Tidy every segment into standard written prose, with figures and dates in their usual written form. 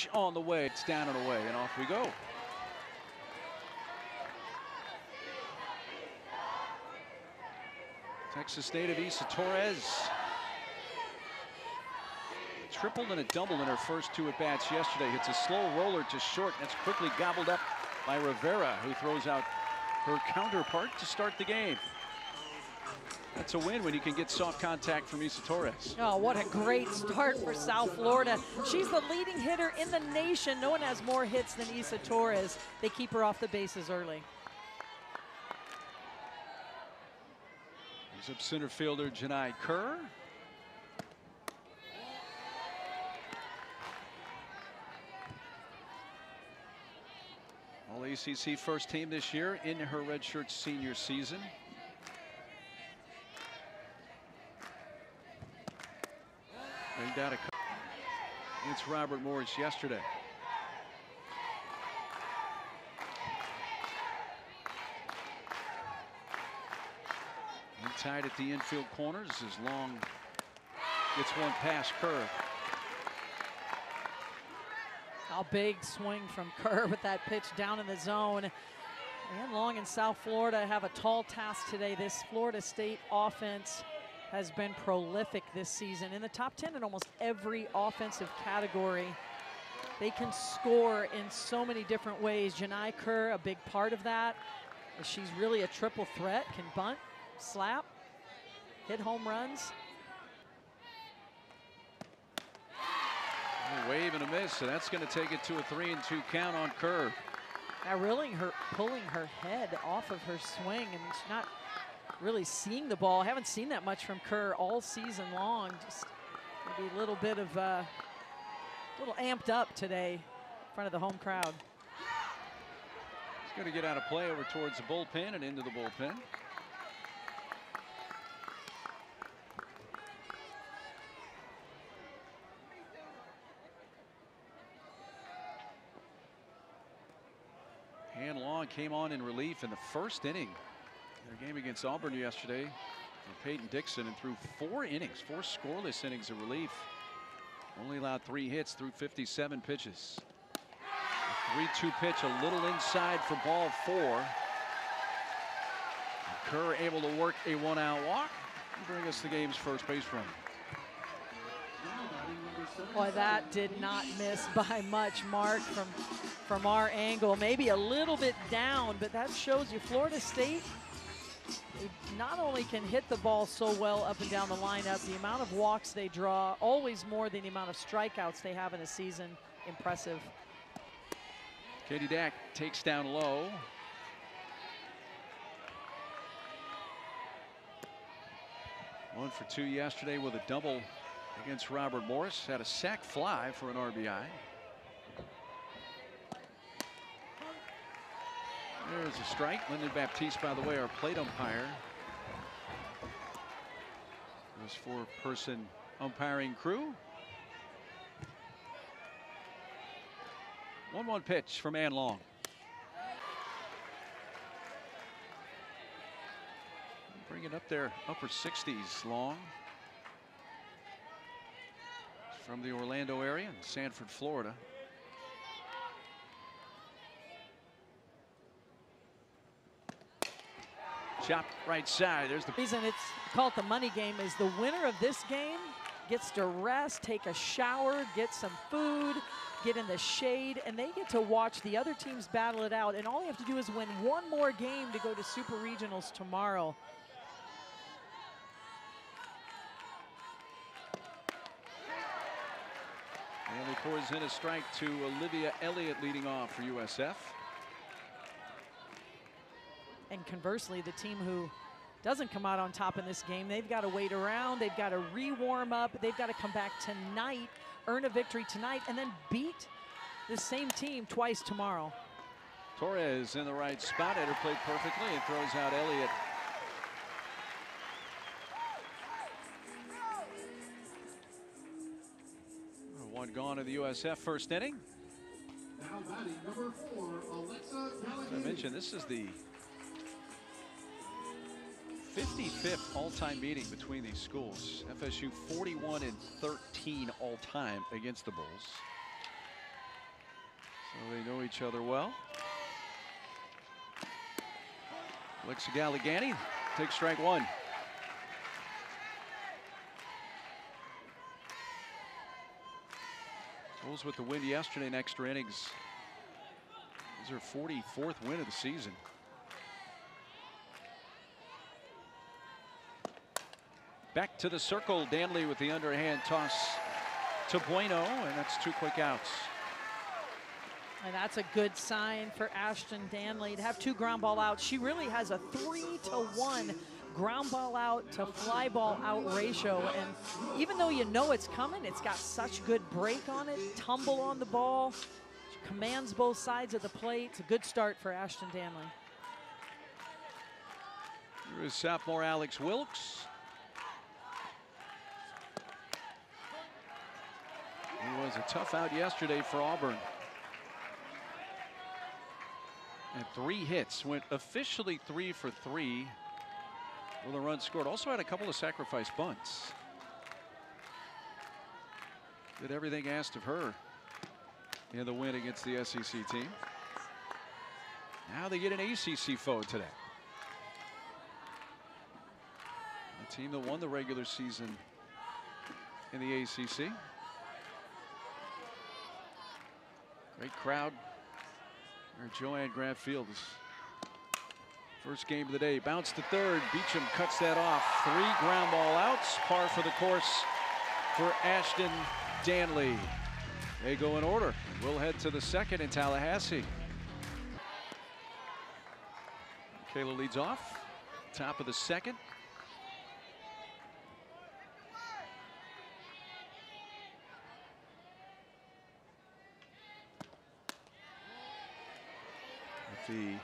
pitch on the way. It's down and away, and off we go. Texas native Isa Torres. Tripled and a double in her first 2 at-bats yesterday. Hits a slow roller to short. That's quickly gobbled up by Rivera, who throws out her counterpart to start the game. That's a win when you can get soft contact from Isa Torres. Oh, what a great start for South Florida. She's the leading hitter in the nation. No one has more hits than Isa Torres. They keep her off the bases early. Here's up center fielder Janai Kerr. All ACC first team this year in her redshirt senior season. Banged out against Robert Morris yesterday. And tied at the infield corners as Long gets one past Kerr. A big swing from Kerr with that pitch down in the zone. And Long in South Florida have a tall task today. This Florida State offense has been prolific this season. In the top 10 in almost every offensive category. They can score in so many different ways. Janai Kerr, a big part of that. She's really a triple threat, can bunt, slap, hit home runs. A wave and a miss, so that's going to take it to a 3-2 count on Kerr. Now really pulling her head off of her swing, and she's not really seeing the ball. Haven't seen that much from Kerr all season long. Just maybe a little bit of a little amped up today in front of the home crowd. He's going to get out of play over towards the bullpen and into the bullpen. And Long came on in relief in the first inning. Their game against Auburn yesterday for Peyton Dixon, and threw 4 innings, 4 scoreless innings of relief. Only allowed 3 hits through 57 pitches. A 3-2 pitch, a little inside for ball 4. And Kerr able to work a 1-out walk and bring us the game's first base run. Boy, that did not miss by much, Mark, from our angle. Maybe a little bit down, but that shows you Florida State, they not only can hit the ball so well up and down the lineup, the amount of walks they draw, always more than the amount of strikeouts they have in a season. Impressive. Katie Dack takes down low. One for 2 yesterday with a double against Robert Morris. Had a sac fly for an RBI. There's a strike. Lyndon Baptiste, by the way, our plate umpire. This 4-person umpiring crew. 1-1 pitch from Ann Long. Bring it up there, upper 60s, Long. From the Orlando area in Sanford, Florida. Chop right side. There's the reason it's called the money game is the winner of this game gets to rest, take a shower, get some food, get in the shade, and they get to watch the other teams battle it out. And all you have to do is win one more game to go to Super Regionals tomorrow. And he pours in a strike to Olivia Elliott, leading off for USF. And conversely, the team who doesn't come out on top in this game, they've got to wait around, they've got to re-warm up, they've got to come back tonight, earn a victory tonight, and then beat the same team twice tomorrow. Torres in the right spot, had her played perfectly, and throws out Elliott. One gone in the USF first inning. Now batting number 4, Alexa. As I mentioned, this is the 55th all-time meeting between these schools. FSU 41-13 all-time against the Bulls. they know each other well. Alexa Galligani takes strike one. Bulls with the win yesterday in extra innings. This is her 44th win of the season. Back to the circle. Danley with the underhand toss to Bueno, and that's two quick outs. And that's a good sign for Ashton Danley to have two ground ball outs. She really has a 3-to-1 ground ball out to fly ball out ratio. And even though you know it's coming, it's got such good break on it, tumble on the ball. She commands both sides of the plate. It's a good start for Ashton Danley. Here is sophomore Alex Wilkes. He was a tough out yesterday for Auburn. And 3 hits, went officially 3 for 3 with a run scored. Also had a couple of sacrifice bunts. Did everything asked of her in the win against the SEC team. Now they get an ACC foe today. A team that won the regular season in the ACC. Great crowd. Joanne Grant Field is first game of the day. Bounce to third. Beecham cuts that off. 3 ground ball outs. Par for the course for Ashton Danley. They go in order. We'll head to the second in Tallahassee. Kayla leads off. Top of the second. The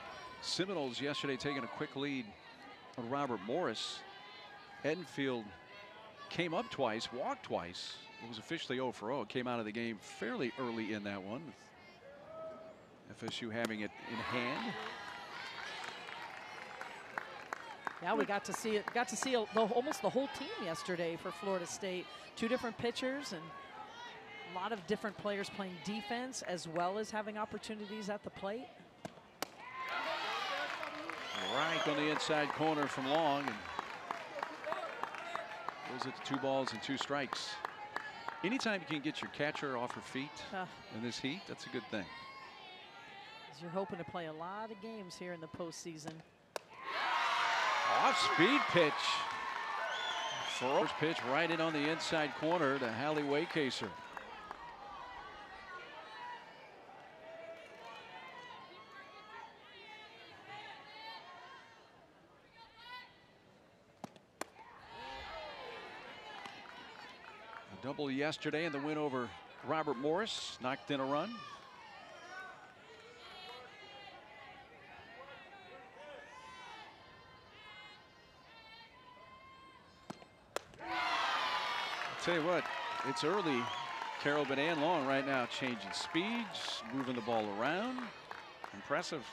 Seminoles yesterday taking a quick lead on Robert Morris. Edenfield came up twice, walked twice. It was officially 0 for 0. It came out of the game fairly early in that one. FSU having it in hand. Yeah, we got to see it. Got to see almost the whole team yesterday for Florida State. 2 different pitchers and a lot of different players playing defense as well as having opportunities at the plate. Right on the inside corner from Long, and goes it to 2 balls and 2 strikes. Anytime you can get your catcher off her feet in this heat, that's a good thing. As you're hoping to play a lot of games here in the postseason. Off-speed pitch. First pitch right in on the inside corner to Hallie Waycaser. Double yesterday in the win over Robert Morris, knocked in a run. I'll tell you what, it's early. Carol Benan Long right now changing speeds, moving the ball around. Impressive.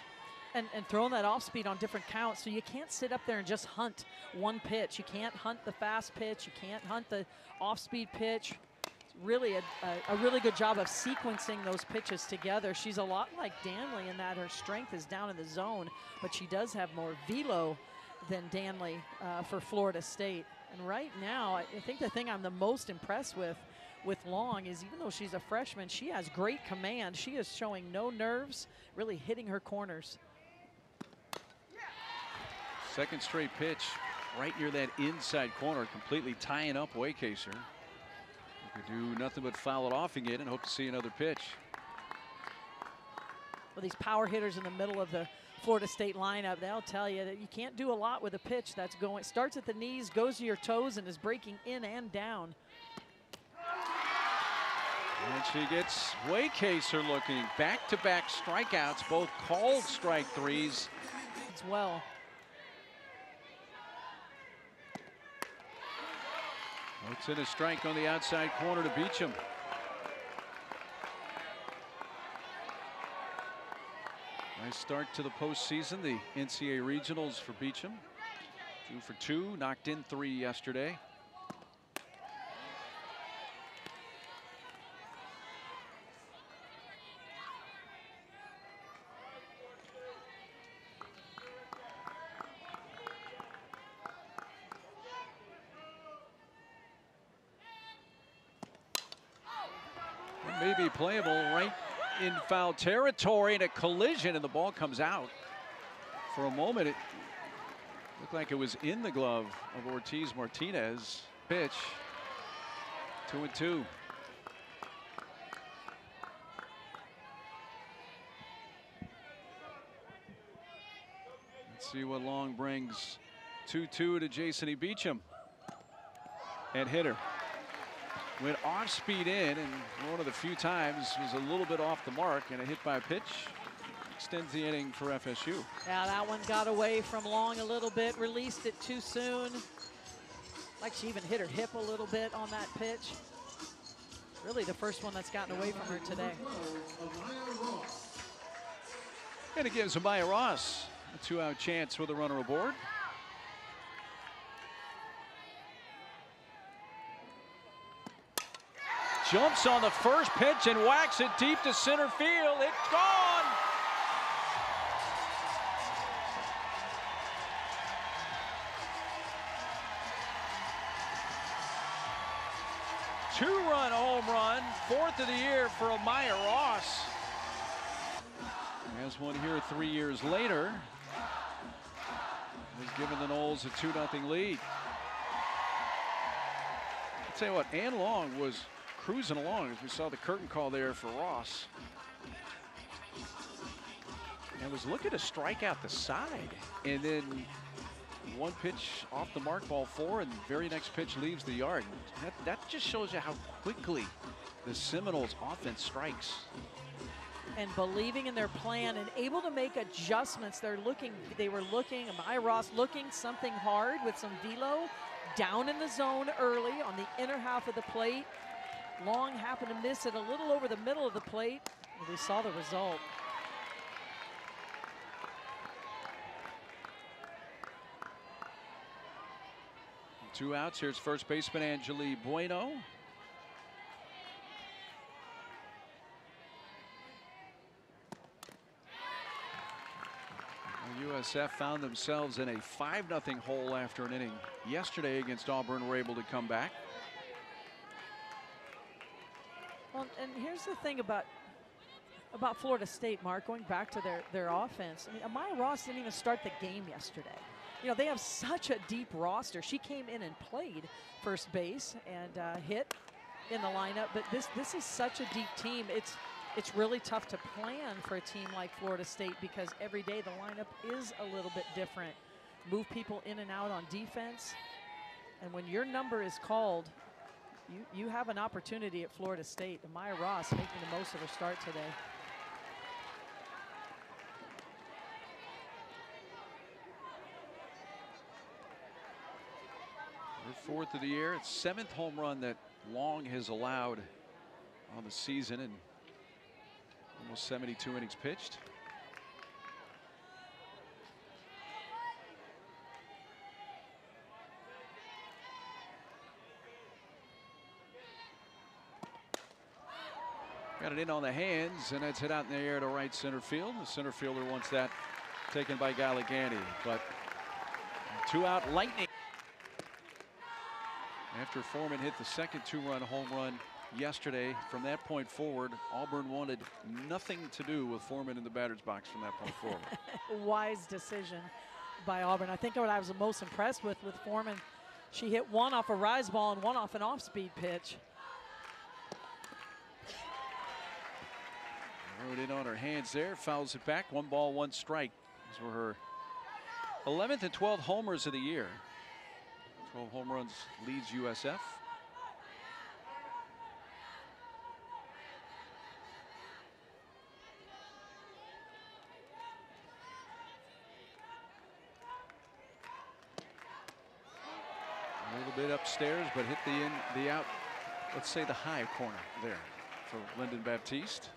And throwing that off speed on different counts, so you can't sit up there and just hunt one pitch. You can't hunt the fast pitch. You can't hunt the off speed pitch. It's really a really good job of sequencing those pitches together. She's a lot like Danley in that her strength is down in the zone, but she does have more velo than Danley for Florida State. And right now, I think the thing I'm the most impressed with Long is, even though she's a freshman, she has great command. She is showing no nerves, really hitting her corners. Second straight pitch right near that inside corner, completely tying up Waycaser. You could do nothing but foul it off again and hope to see another pitch. Well, these power hitters in the middle of the Florida State lineup, they'll tell you that you can't do a lot with a pitch that's going, starts at the knees, goes to your toes, and is breaking in and down. And she gets Waycaser looking. Back-to-back strikeouts, both called strike threes. As well. It's in a strike on the outside corner to Beecham. Nice start to the postseason. The NCAA regionals for Beecham. 2 for 2, knocked in 3 yesterday. may be playable right in foul territory, and a collision, and the ball comes out. For a moment, it looked like it was in the glove of Ortiz Martinez. Pitch, 2-2. Let's see what Long brings. 2-2 to Jason E. Beecham. And hitter went off speed in, and one of the few times was a little bit off the mark, and a hit by pitch extends the inning for FSU. Yeah, that one got away from Long a little bit, released it too soon. Like she even hit her hip a little bit on that pitch. Really the first one that's gotten away from her today. And it gives Amaya Ross a 2-out chance with a runner aboard. Jumps on the first pitch and whacks it deep to center field. It's gone. Two-run home run, 4th of the year for Amaya Ross. Has one here 3 years later. Has given the Noles a 2-0 lead. I'll tell you what, Ann Long was cruising along as we saw the curtain call there for Ross. And was looking to strike out the side. And then one pitch off the mark, ball 4, and the very next pitch leaves the yard. That just shows you how quickly the Seminoles offense strikes. And believing in their plan and able to make adjustments. They were looking, Amaya Ross looking something hard with some velo down in the zone early on the inner half of the plate. Long happened to miss it a little over the middle of the plate. And we saw the result. Two outs. Here's first baseman Angeli Bueno. USF found themselves in a 5-0 hole after an inning yesterday against Auburn. Were able to come back. Well, and here's the thing about Florida State, Mark, going back to their offense. I mean, Amaya Ross didn't even start the game yesterday. You know, they have such a deep roster. She came in and played first base and hit in the lineup, but this is such a deep team. It's really tough to plan for a team like Florida State because every day the lineup is a little bit different. Move people in and out on defense, and when your number is called, you have an opportunity at Florida State. Amaya Ross making the most of her start today. Her 4th of the year. It's 7th home run that Long has allowed on the season, and almost 72 innings pitched. Got it in on the hands, and that's hit out in the air to right center field. The center fielder wants that taken by Galligani, but 2-out Lightning. After Foreman hit the second 2-run home run yesterday, from that point forward, Auburn wanted nothing to do with Foreman in the batter's box from that point forward. Wise decision by Auburn. I think what I was the most impressed with Foreman, she hit one off a rise ball and one off an off-speed pitch. Rode in on her hands there, fouls it back. 1 ball, 1 strike. These were her 11th and 12th homers of the year. 12 home runs leads USF. A little bit upstairs, but hit the out, let's say the high corner there for Lyndon Baptiste.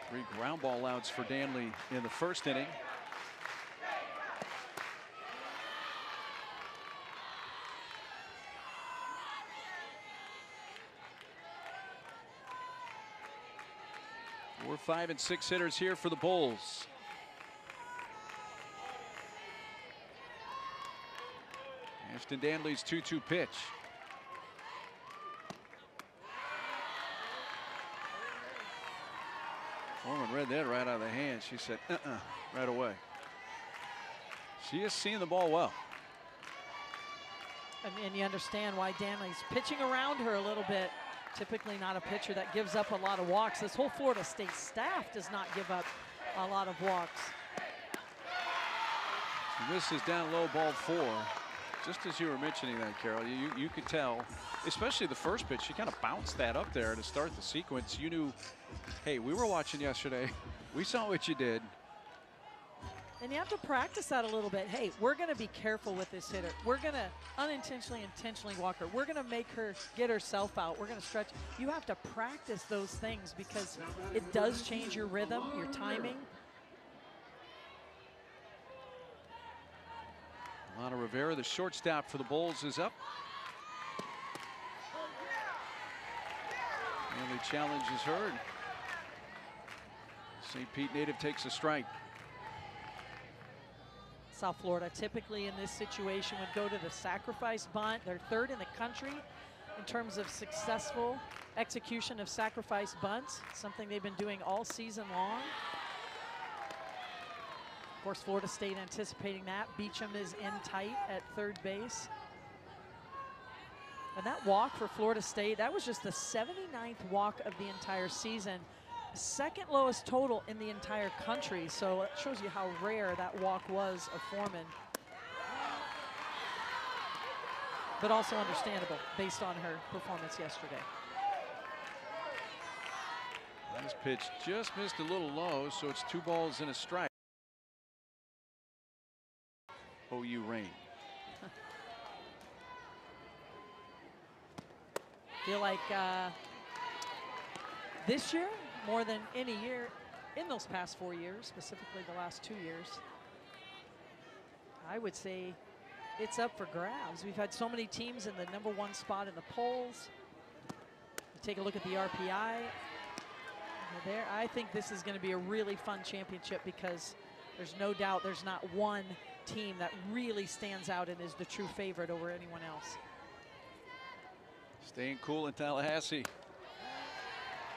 Three ground ball outs for Danley in the first inning. Four, 5, and 6 hitters here for the Bulls. Ashton Danley's 2-2 pitch. Foreman read that right out of the hand. She said, right away. She is seeing the ball well. And you understand why Danley's pitching around her a little bit. Typically not a pitcher that gives up a lot of walks. This whole Florida State staff does not give up a lot of walks. She misses down low, ball 4. Just as you were mentioning that, Carol, you could tell, especially the first pitch, she kind of bounced that up there to start the sequence. You knew, hey, we were watching yesterday. We saw what you did. And you have to practice that a little bit. Hey, we're going to be careful with this hitter. We're going to unintentionally, intentionally walk her. We're going to make her get herself out. We're going to stretch. You have to practice those things because it does change your rhythm, your timing. Lana Rivera, the shortstop for the Bulls, is up. And the challenge is heard. St. Pete native takes a strike. South Florida typically in this situation would go to the sacrifice bunt. They're third in the country in terms of successful execution of sacrifice bunts, something they've been doing all season long. Of course, Florida State anticipating that. Beecham is in tight at third base. And that walk for Florida State, that was just the 79th walk of the entire season. Second lowest total in the entire country, so it shows you how rare that walk was of Foreman. But also understandable based on her performance yesterday. This pitch just missed a little low, so it's 2 balls and a strike. OU rain. Feel like this year, more than any year in those past 4 years, specifically the last 2 years, I would say it's up for grabs. We've had so many teams in the #1 spot in the polls. You take a look at the RPI. There, I think this is going to be a really fun championship because there's no doubt there's not one team that really stands out and is the true favorite over anyone else. Staying cool in Tallahassee.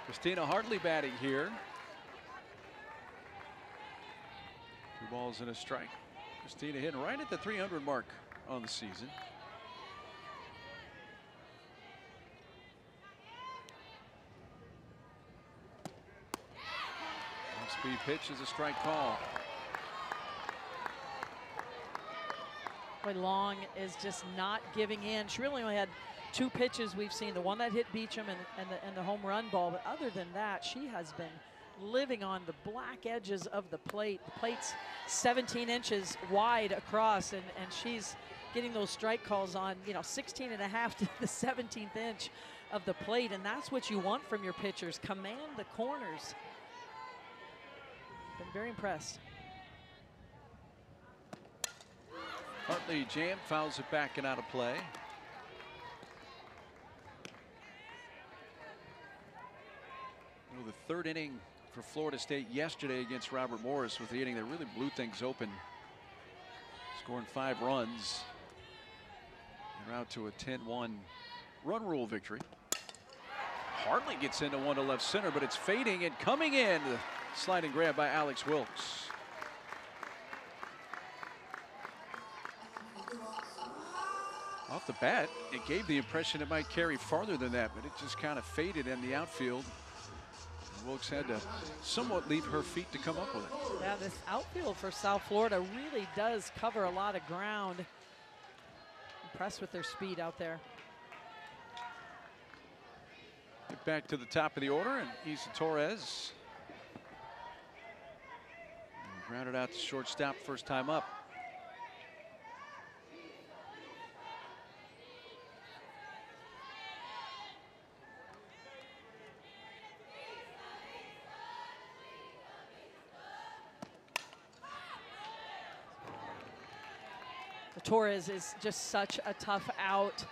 Christina Hartley batting here. 2 balls and a strike. Christina hitting right at the 300 mark on the season. Off-speed pitch is a strike call. Boy, Long is just not giving in. She really only had 2 pitches we've seen, the one that hit Beecham and the home run ball, but other than that, she has been living on the black edges of the plate. The plate's 17 inches wide across, and she's getting those strike calls on, 16 and a half to the 17th inch of the plate, and that's what you want from your pitchers. Command the corners. Been very impressed. Hartley jammed, fouls it back and out of play. The 3rd inning for Florida State yesterday against Robert Morris was the inning that really blew things open, scoring 5 runs en route to a 10-1 run rule victory. Hartley gets into one to left center, but it's fading and coming in. The sliding grab by Alex Wilkes. Off the bat, it gave the impression it might carry farther than that, but it just kind of faded in the outfield. Wilkes had to somewhat leave her feet to come up with it. Yeah, this outfield for South Florida really does cover a lot of ground. Impressed with their speed out there. Get back to the top of the order, and Isa Torres grounded out to shortstop first time up. Torres is just such a tough out.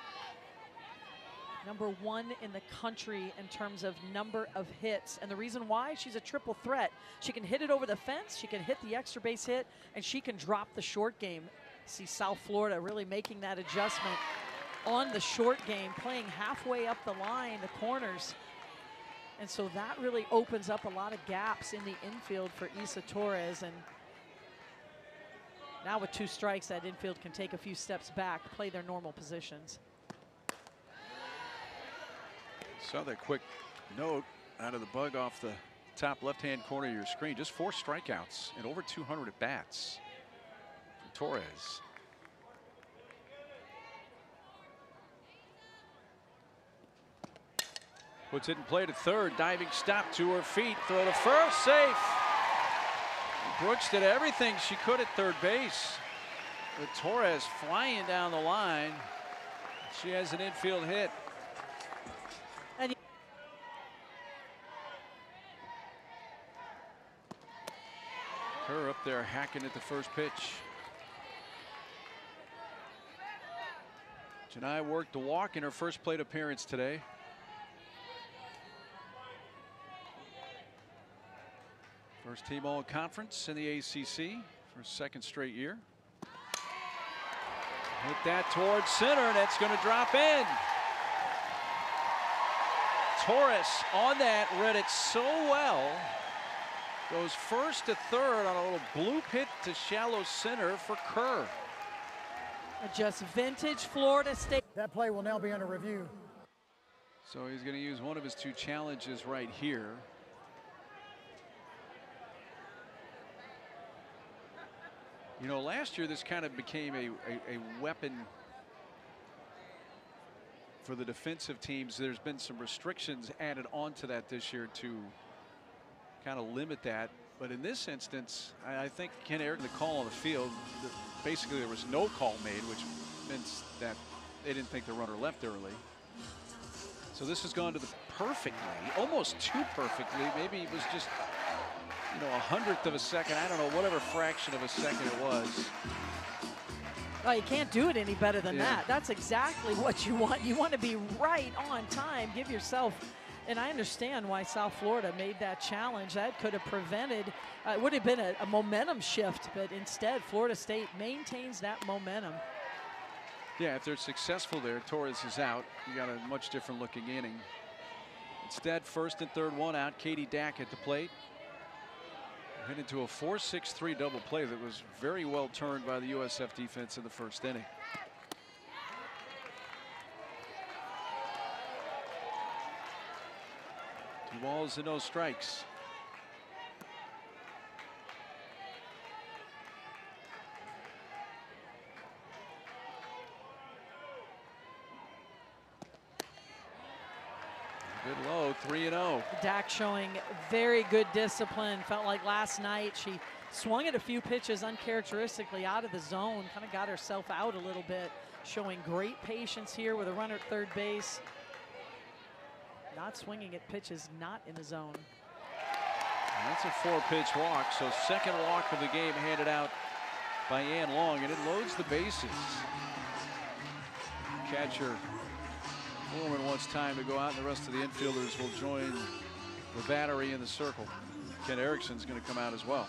#1 in the country in terms of number of hits. And the reason why, she's a triple threat. She can hit it over the fence, she can hit the extra base hit, and she can drop the short game. See South Florida really making that adjustment on the short game, playing halfway up the line, the corners. And so that really opens up a lot of gaps in the infield for Isa Torres. And now with 2 strikes, that infield can take a few steps back, play their normal positions. Saw that quick note out of the bug off the top left-hand corner of your screen. Just 4 strikeouts and over 200 at bats for Torres. Puts it in play to third. Diving stop to her feet. Throw to first. Safe. Brooks did everything she could at third base. With Torres flying down the line. She has an infield hit. And Kerr up there hacking at the first pitch. Janai worked the walk in her first plate appearance today. First team all conference in the ACC for a 2nd straight year. Hit that towards center, and it's going to drop in. Torres on that, read it so well. Goes first to third on a little bloop hit to shallow center for Kerr. just vintage Florida State. That play will now be under review. So he's going to use one of his 2 challenges right here. You know, last year this kind of became a weapon for the defensive teams. There's been some restrictions added onto that this year to kind of limit that. But in this instance, I think Ken Eric, the call on the field, basically there was no call made, which means that they didn't think the runner left early. So this has gone to the perfectly, almost too perfectly. Maybe it was just, you know, 100th of a second. I don't know, whatever fraction of a second it was. Oh, you can't do it any better than that. That's exactly what you want. You want to be right on time. Give yourself, and I understand why South Florida made that challenge. That could have prevented, it would have been a momentum shift, but instead Florida State maintains that momentum. Yeah, if they're successful there, Torres is out. You got a much different looking inning. Instead, first and third, 1 out. Katie Dack at the plate. Hit into a 4-6-3 double play that was very well turned by the USF defense in the first inning. Two balls and no strikes. Good low, 3-0. Dack showing very good discipline. Felt like last night she swung at a few pitches uncharacteristically out of the zone, kind of got herself out a little bit, showing great patience here with a runner at third base. Not swinging at pitches not in the zone. That's a 4-pitch walk, so second walk of the game handed out by Ann Long, and it loads the bases. Catcher Foreman wants time to go out, and the rest of the infielders will join the battery in the circle. Ken Erickson's going to come out as well.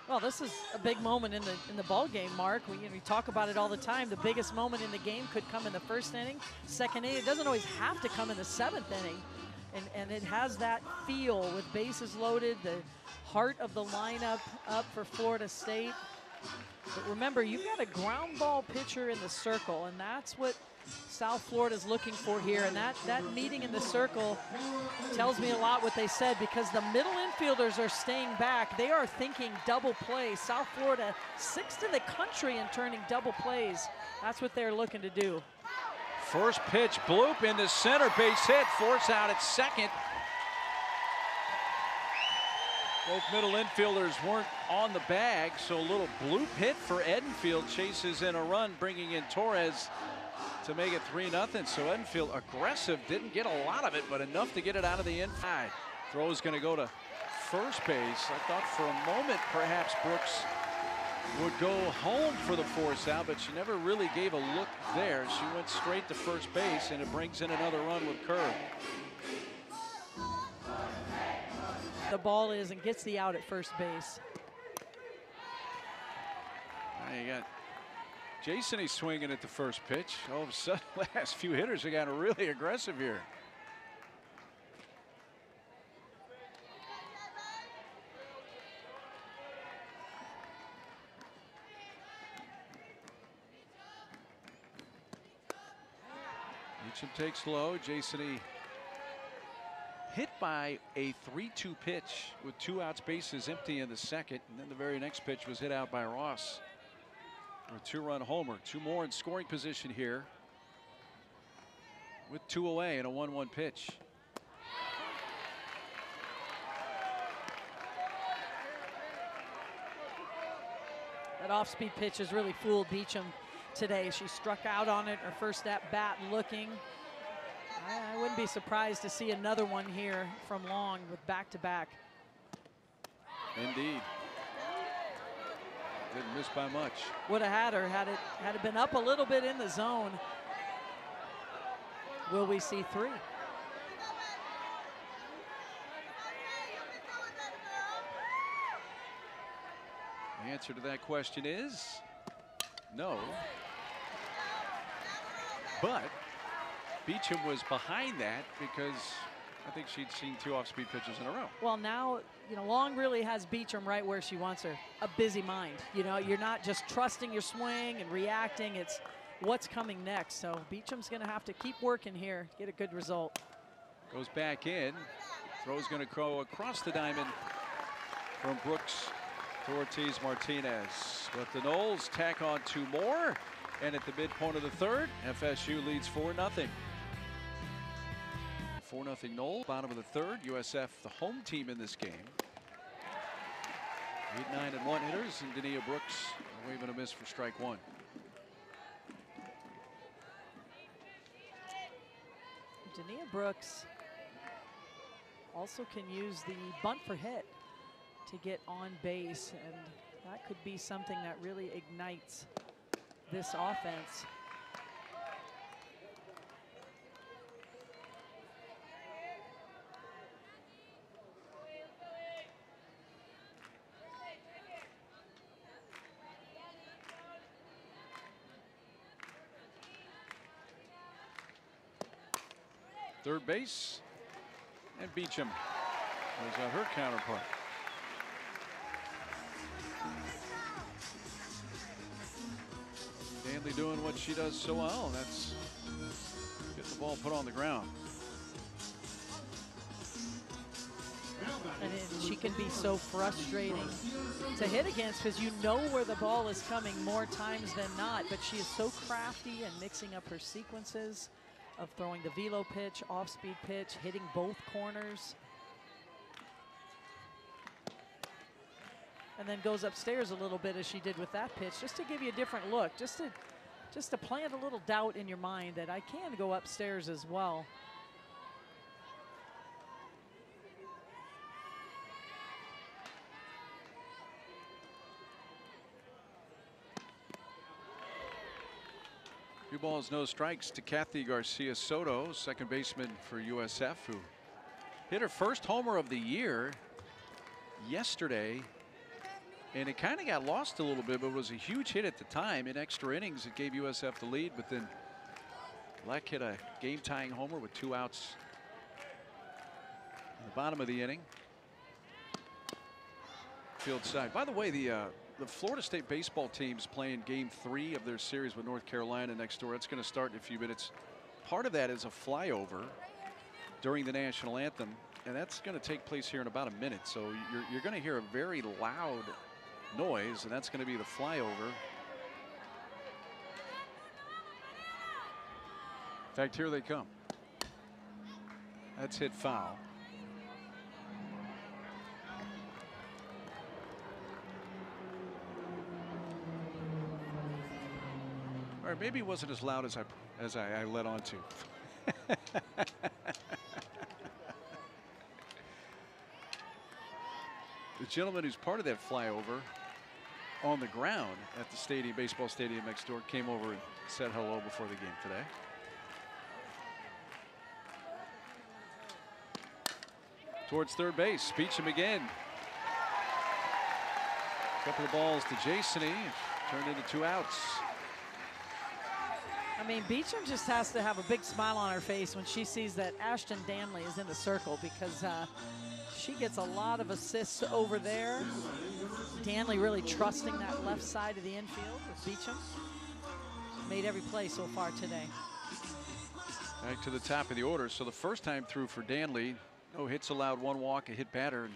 Well, this is a big moment in the ball game, Mark. We talk about it all the time. The biggest moment in the game could come in the first inning, second inning. It doesn't always have to come in the 7th inning. And it has that feel with bases loaded, the heart of the lineup up for Florida State. But remember, you've got a ground ball pitcher in the circle, and that's what South Florida's looking for here. And that meeting in the circle tells me a lot what they said, because the middle infielders are staying back. They are thinking double play. South Florida 6th in the country in turning double plays. That's what they're looking to do. First pitch, bloop into center, base hit, force out at second. Both middle infielders weren't on the bag, so a little bloop hit for Edenfield, chases in a run, bringing in Torres to make it 3-0. So Edenfield aggressive, didn't get a lot of it, but enough to get it out of the inside. Throw is going to go to first base. I thought for a moment perhaps Brooks would go home for the force out, but she never really gave a look there. She went straight to first base, and it brings in another run with Kerr. the ball is and gets the out at first base. Now you got Jason, he's swinging at the first pitch. All of a sudden, last few hitters have gotten really aggressive here. Beecham takes low. Jason hit by a 3-2 pitch with 2 outs, bases empty in the second, and then the very next pitch was hit out by Ross. A 2-run homer. 2 more in scoring position here with 2 away and a 1-1 pitch. That off-speed pitch has really fooled Beecham today. She struck out on it her first at bat looking. I wouldn't be surprised to see another one here from Long with back-to-back. Indeed. Didn't miss by much. Would have had her had it been up a little bit in the zone. Will we see 3? The answer to that question is no. But Beecham was behind that because I think she'd seen 2 off-speed pitches in a row. Well, now, you know, Long really has Beecham right where she wants her. A busy mind. You know, you're not just trusting your swing and reacting. It's what's coming next. So Beecham's going to have to keep working here, get a good result. Goes back in. Throw's going to go across the diamond from Brooks to Ortiz Martinez. But the Noles tack on 2 more. And at the midpoint of the third, FSU leads 4-0. 4-0 Noles, bottom of the third. USF, the home team in this game. 8, 9, and 1 hitters, and Dania Brooks a wave and a miss for strike 1. Dania Brooks also can use the bunt for hit to get on base, and that could be something that really ignites this offense. Third base, and Beecham was out her counterpart. Stanley doing what she does so well, and that's get the ball put on the ground. And she can be so frustrating to hit against because you know where the ball is coming more times than not, but she is so crafty and mixing up her sequences of throwing the velo pitch, off-speed pitch, hitting both corners. And then goes upstairs a little bit as she did with that pitch, just to give you a different look, just to plant a little doubt in your mind that I can go upstairs as well. Two balls, no strikes to Kathy Garcia Soto, second baseman for USF, who hit her first homer of the year yesterday. And it kind of got lost a little bit, but it was a huge hit at the time. In extra innings, it gave USF the lead, but then Black hit a game-tying homer with 2 outs in the bottom of the inning. Field side. By the way, the Florida State baseball team's playing game 3 of their series with North Carolina next door. It's going to start in a few minutes. Part of that is a flyover during the national anthem, and that's going to take place here in about a minute. So you're going to hear a very loud noise, and that's going to be the flyover. In fact, here they come. That's hit foul. Or maybe it wasn't as loud as I led on to. The gentleman who's part of that flyover on the ground at the stadium, baseball stadium next door, came over and said hello before the game today. towards third base. Beecham again. A couple of balls to Jasony, turned into 2 outs. I mean, Beecham just has to have a big smile on her face when she sees that Ashton Danley is in the circle, because she gets a lot of assists over there. Danley really trusting that left side of the infield with Beecham. Made every play so far today. Back to the top of the order. So the first time through for Danley, no hits allowed, 1 walk, a hit batter, and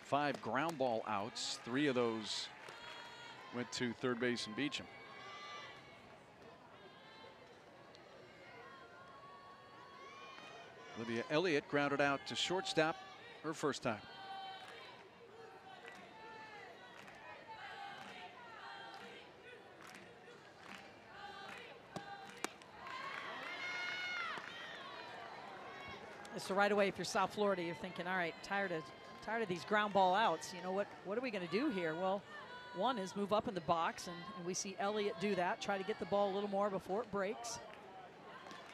5 ground ball outs. 3 of those went to third base and Beecham. Olivia Elliott grounded out to shortstop her first time. So right away, if you're South Florida, you're thinking, all right, tired of these ground ball outs. You know what are we going to do here? Well, one is move up in the box, and we see Elliott do that. Try to get the ball a little more before it breaks.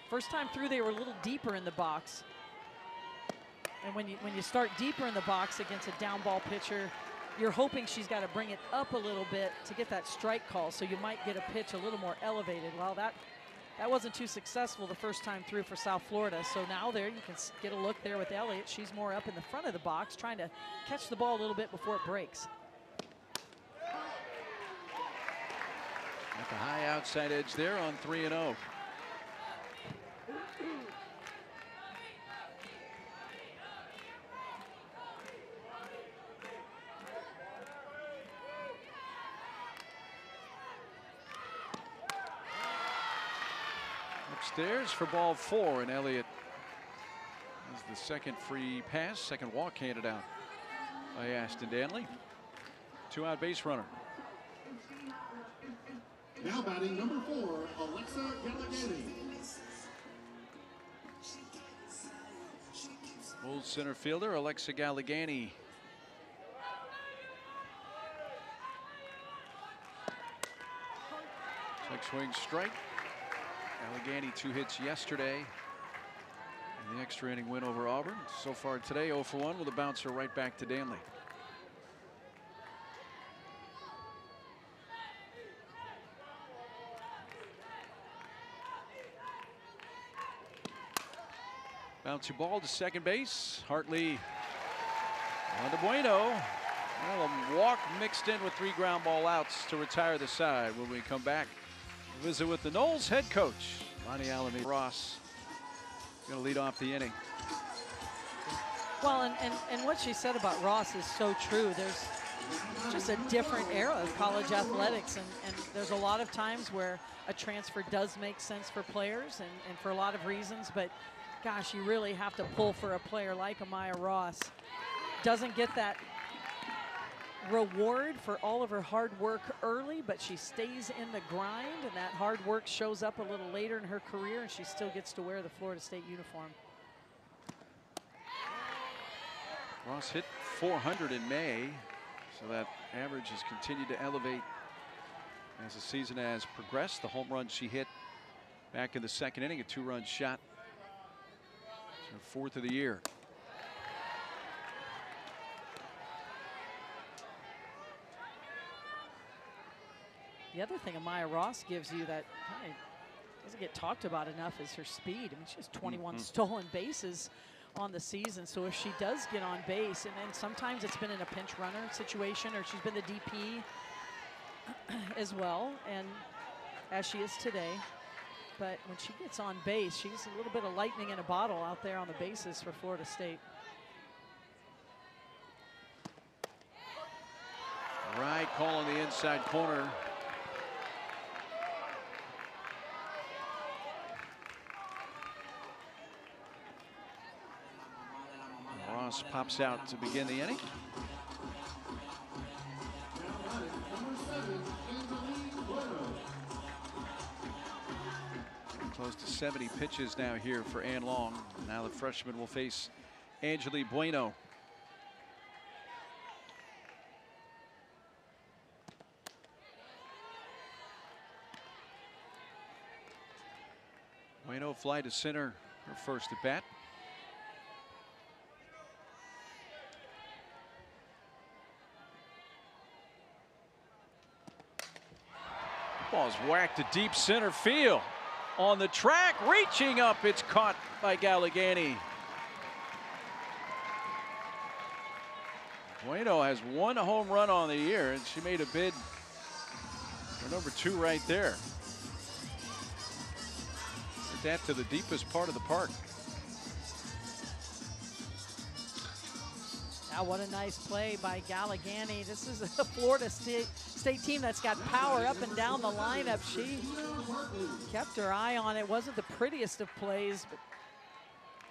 First time through, they were a little deeper in the box. And when you start deeper in the box against a down ball pitcher, you're hoping she's got to bring it up a little bit to get that strike call. So you might get a pitch a little more elevated. Well, that wasn't too successful the first time through for South Florida. So now there you can get a look there with Elliott. She's more up in the front of the box, trying to catch the ball a little bit before it breaks. At the high outside edge there on 3-0. Upstairs for ball 4, and Elliott is the second free pass, second walk handed out by Ashton Danley. 2-out base runner. Now batting number 4, Alexa Gallegani. Old center fielder Alexa Gallegani. Check swing strike. Gallegani 2 hits yesterday in the extra inning win over Auburn. So far today 0 for 1 with a bouncer right back to Danley. Bouncy ball to second base. Hartley on to Bueno. Well, a walk mixed in with 3 ground ball outs to retire the side. When we come back, we'll visit with the Noles head coach, Lonnie Alameda. Ross going to lead off the inning. Well, and what she said about Ross is so true. There's just a different era of college athletics, and there's a lot of times where a transfer does make sense for players and for a lot of reasons, but gosh, you really have to pull for a player like Amaya Ross. Doesn't get that reward for all of her hard work early, but she stays in the grind, and that hard work shows up a little later in her career, and she still gets to wear the Florida State uniform. Ross hit 400 in May, so that average has continued to elevate as the season has progressed. The home run she hit back in the second inning, a 2-run shot. It's her 4th of the year. The other thing Amaya Ross gives you that doesn't get talked about enough is her speed. I mean, she has 21 stolen bases on the season. So if she does get on base, and then sometimes it's been in a pinch runner situation, or she's been the DP as well, and as she is today. But when she gets on base, she's a little bit of lightning in a bottle out there on the bases for Florida State. Right call on the inside corner. Ross pops out to begin the inning. Close to 70 pitches now here for Ann Long. Now the freshman will face Angeli Bueno. Bueno fly to center, her first at bat. Ball's whacked to deep center field. On the track, reaching up, it's caught by Gallegani. Bueno has one home run on the year, and she made a bid for number 2 right there. Hit that to the deepest part of the park. Now, what a nice play by Gallegani. This is a Florida State team that's got power up and down the lineup. She kept her eye on it. Wasn't the prettiest of plays, but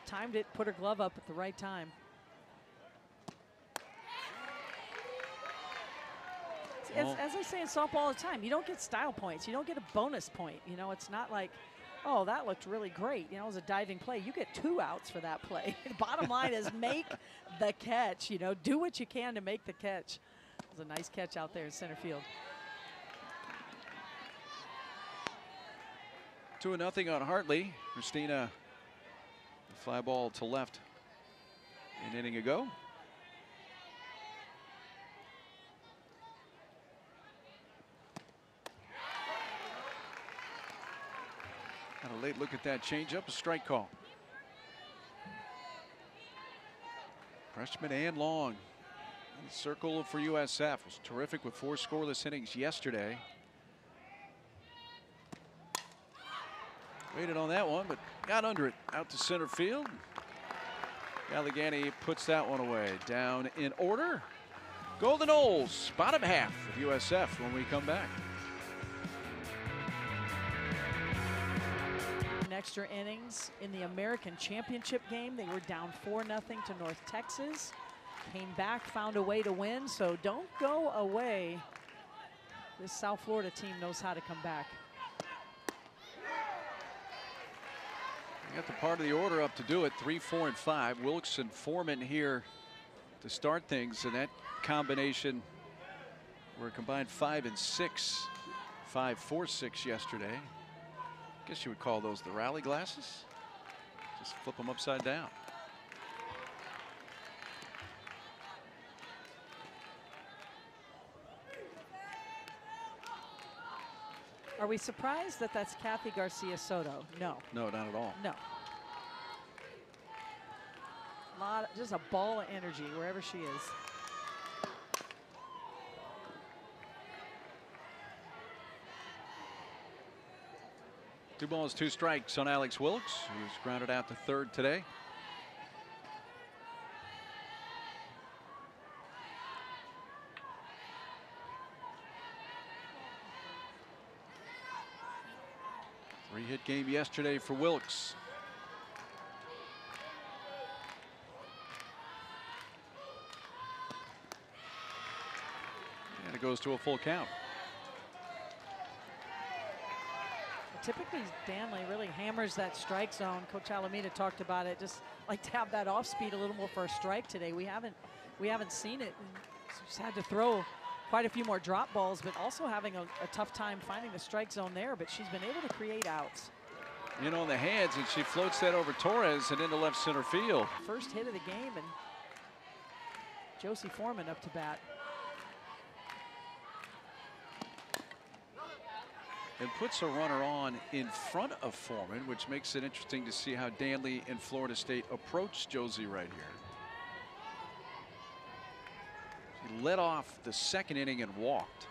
timed it, put her glove up at the right time. As I say in softball all the time, you don't get style points. You don't get a bonus point. You know, it's not like, oh, that looked really great. You know, it was a diving play. You get 2 outs for that play. The bottom line is make the catch. You know, do what you can to make the catch. It was a nice catch out there in center field. 2-0 on Hartley. Christina, the fly ball to left an inning ago. Had a late look at that changeup, a strike call. Freshman and long. The circle for USF was terrific with 4 scoreless innings yesterday. Waited on that one, but got under it out to center field. Gallegani puts that one away. Down in order. Golden Knolls, bottom half of USF when we come back. Extra innings in the American Championship game. They were down 4-0 to North Texas. Came back, found a way to win, so don't go away. This South Florida team knows how to come back. We got the part of the order up to do it. 3, 4, and 5. Wilkes and Foreman here to start things, and that combination were a combined 5 and 6. 5, 4, 6 yesterday. Guess you would call those the rally glasses. Just flip them upside down. Are we surprised that that's Kathy Garcia Soto? No. No, not at all. No. Just a ball of energy wherever she is. Two balls, 2 strikes on Alex Wilkes, who's grounded out to third today. Three-hit game yesterday for Wilkes. And it goes to a full count. Typically, Danley really hammers that strike zone. Coach Alameda talked about it. Just like to have that off speed a little more for a strike today. We haven't seen it. And just had to throw quite a few more drop balls, but also having a tough time finding the strike zone there. But she's been able to create outs. In on the hands, and she floats that over Torres and into left center field. First hit of the game, and Josie Foreman up to bat. And puts a runner on in front of Foreman, which makes it interesting to see how Danley and Florida State approach Josie right here. She led off the second inning and walked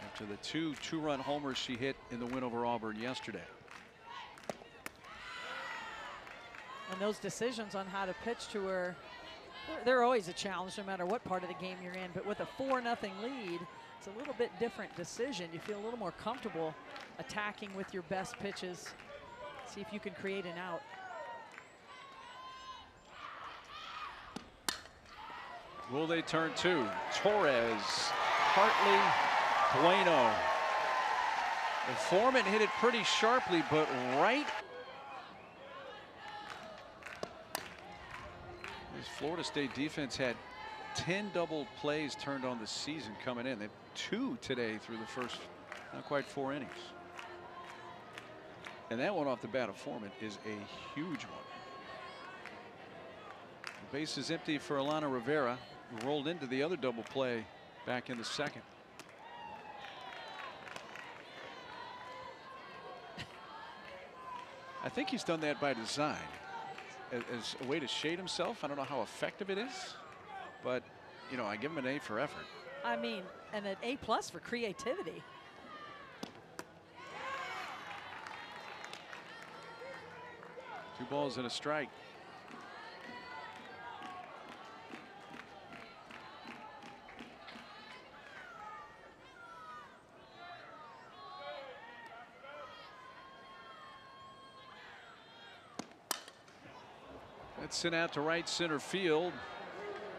after the 2 two-run homers she hit in the win over Auburn yesterday. And those decisions on how to pitch to her, they're always a challenge no matter what part of the game you're in. But with a 4-0 lead, it's a little bit different decision. You feel a little more comfortable attacking with your best pitches. See if you can create an out. Will they turn 2? Torres, Hartley, Bueno. And Foreman hit it pretty sharply, but right. This Florida State defense had 10 double plays turned on the season coming in. They have 2 today through the first not quite 4 innings. And that one off the bat of Foreman is a huge one. The base is empty for Alana Rivera, who rolled into the other double play back in the second. I think he's done that by design as a way to shade himself. I don't know how effective it is, but you know, I give him an A for effort. I mean, and an A+ for creativity. Two balls and a strike. That's sent out to right center field.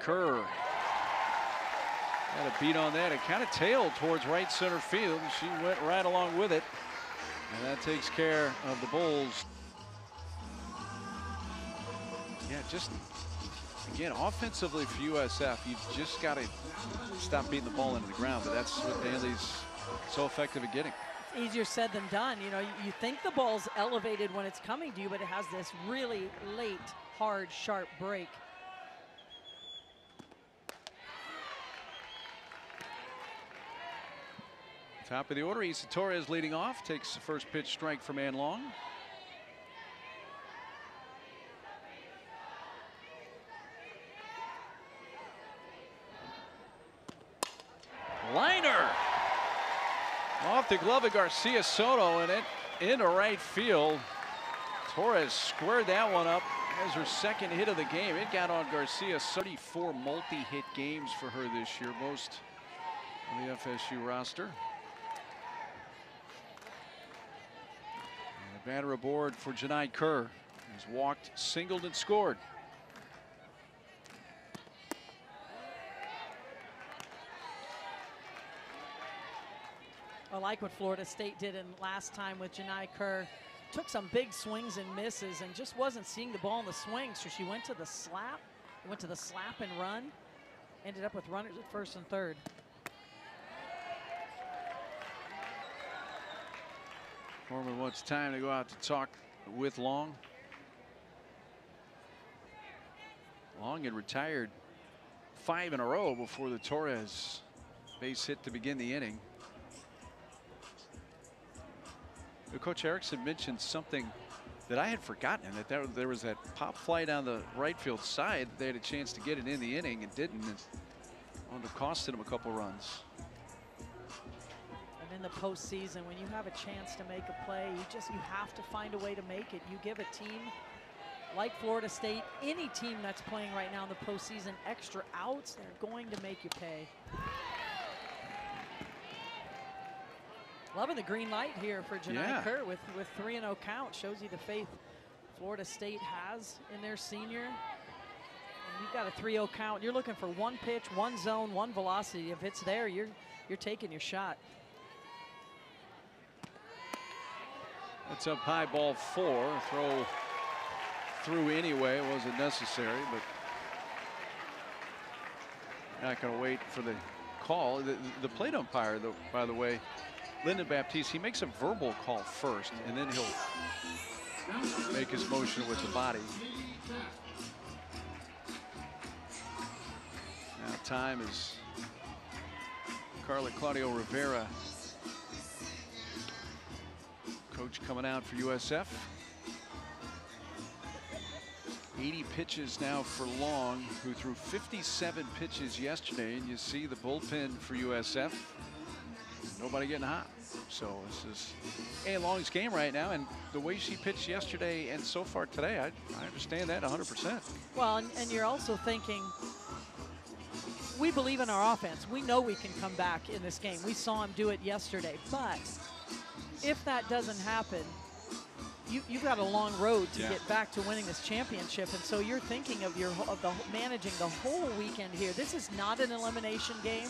Kerr had a beat on that. It kind of tailed towards right center field. She went right along with it. And that takes care of the Bulls. Yeah, just again, offensively for USF, you've just got to stop beating the ball into the ground. But that's what Bailey's so effective at getting. It's easier said than done. You know, you think the ball's elevated when it's coming to you, but it has this really late, hard, sharp break. Top of the order, Issa Torres leading off, takes the first pitch strike from Ann Long. Liner off the glove of Garcia Soto, and it into right field. Torres squared that one up as her second hit of the game. It got on Garcia. 34 multi-hit games for her this year, most on the FSU roster. And a batter aboard for Janai Kerr. He's walked, singled, and scored. I like what Florida State did in last time with Janai Kerr. Took some big swings and misses and just wasn't seeing the ball in the swing, so she went to the slap, and run. Ended up with runners at first and third. Foreman wants time to go out to talk with Long. Long had retired 5 in a row before the Torres base hit to begin the inning. Coach Erickson mentioned something that I had forgotten, and that there was that pop fly down the right field side. They had a chance to get it in the inning and didn't. It wound up costing them a couple runs. And in the postseason, when you have a chance to make a play, you have to find a way to make it. You give a team like Florida State, any team that's playing right now in the postseason, extra outs, they're going to make you pay. Loving the green light here for Janai Kerr with 3-0 count. Shows you the faith Florida State has in their senior. And you've got a 3-0 count. You're looking for one pitch, one zone, one velocity. If it's there, you're taking your shot. That's up high, ball 4. Throw through anyway. It wasn't necessary, but not going to wait for the call. The plate umpire, though, by the way, Lyndon Baptiste, he makes a verbal call first, and then he'll make his motion with the body. Now time is Carla Claudio Rivera, coach coming out for USF. 80 pitches now for Long, who threw 57 pitches yesterday, and you see the bullpen for USF. Nobody getting hot. So this is Ann Long's game right now, and the way she pitched yesterday and so far today, I understand that 100%. Well, and you're also thinking, we believe in our offense. We know we can come back in this game. We saw him do it yesterday. But if that doesn't happen, you've got a long road to get back to winning this championship. And so you're thinking of managing the whole weekend here. This is not an elimination game.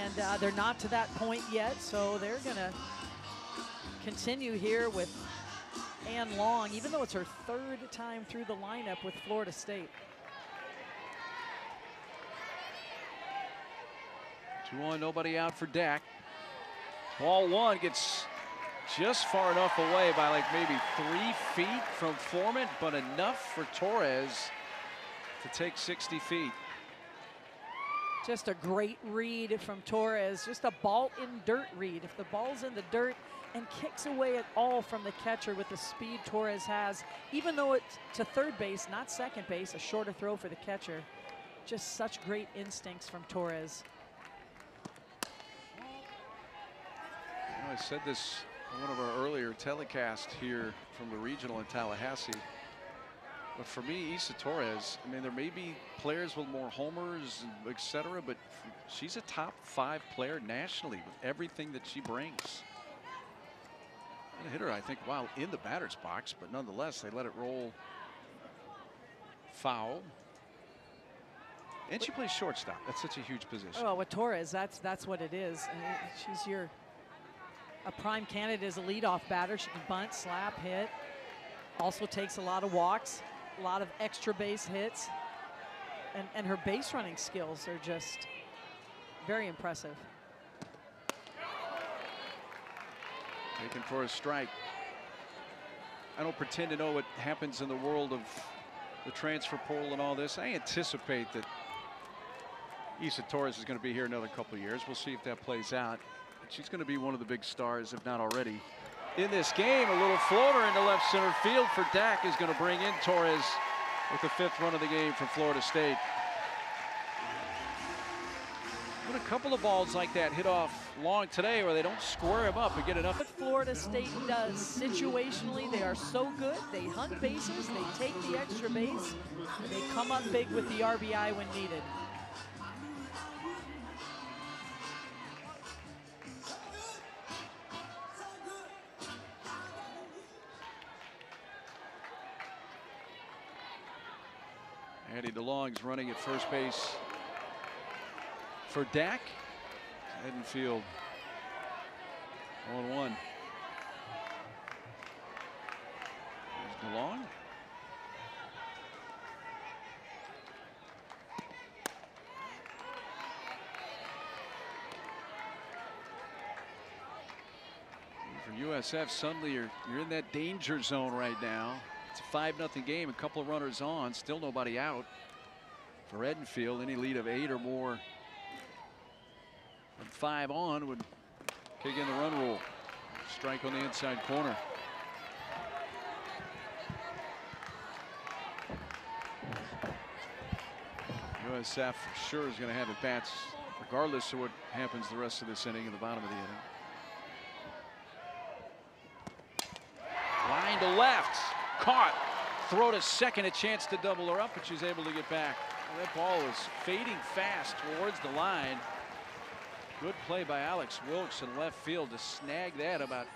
And they're not to that point yet, so they're going to continue here with Ann Long, even though it's her 3rd time through the lineup with Florida State. 2-1, nobody out for Dak. Ball 1 gets just far enough away by like maybe 3 feet from Foreman, but enough for Torres to take 60 feet. Just a great read from Torres. Just a ball in dirt read. If the ball's in the dirt and kicks away at all from the catcher with the speed Torres has, even though it's to third base, not second base, a shorter throw for the catcher. Just such great instincts from Torres. You know, I said this in one of our earlier telecasts here from the regional in Tallahassee. But for me, Isa Torres, I mean, there may be players with more homers, etc., but she's a top 5 player nationally with everything that she brings. And a hitter, I think, while in the batter's box, but nonetheless, they let it roll foul. And she plays shortstop. That's such a huge position. Well, with Torres, that's what it is. She's a prime candidate as a leadoff batter. She can bunt, slap, hit. Also takes a lot of walks. A lot of extra base hits, and her base running skills are just very impressive. Taken for a strike. I don't pretend to know what happens in the world of the transfer portal and all this. I anticipate that Isa Torres is going to be here another couple of years. We'll see if that plays out. But she's going to be one of the big stars, if not already. In this game, a little floater into left center field for Dak is going to bring in Torres with the 5th run of the game from Florida State. But a couple of balls like that hit off long today where they don't square him up and get enough. What Florida State does situationally, they are so good. They hunt bases, they take the extra base, and they come up big with the RBI when needed. Andy DeLong's running at first base for Dak. Edenfield 1-1. There's DeLong. For USF, suddenly you're in that danger zone right now. It's a 5-0 game, a couple of runners on, still nobody out. For Edenfield, any lead of 8 or more than 5 on would kick in the run rule. Strike on the inside corner. USF for sure is going to have at bats regardless of what happens the rest of this inning in the bottom of the inning. Line to left. Caught. Throw to second, a chance to double her up, but she's able to get back. Well, that ball was fading fast towards the line. Good play by Alex Wilkes in left field to snag that about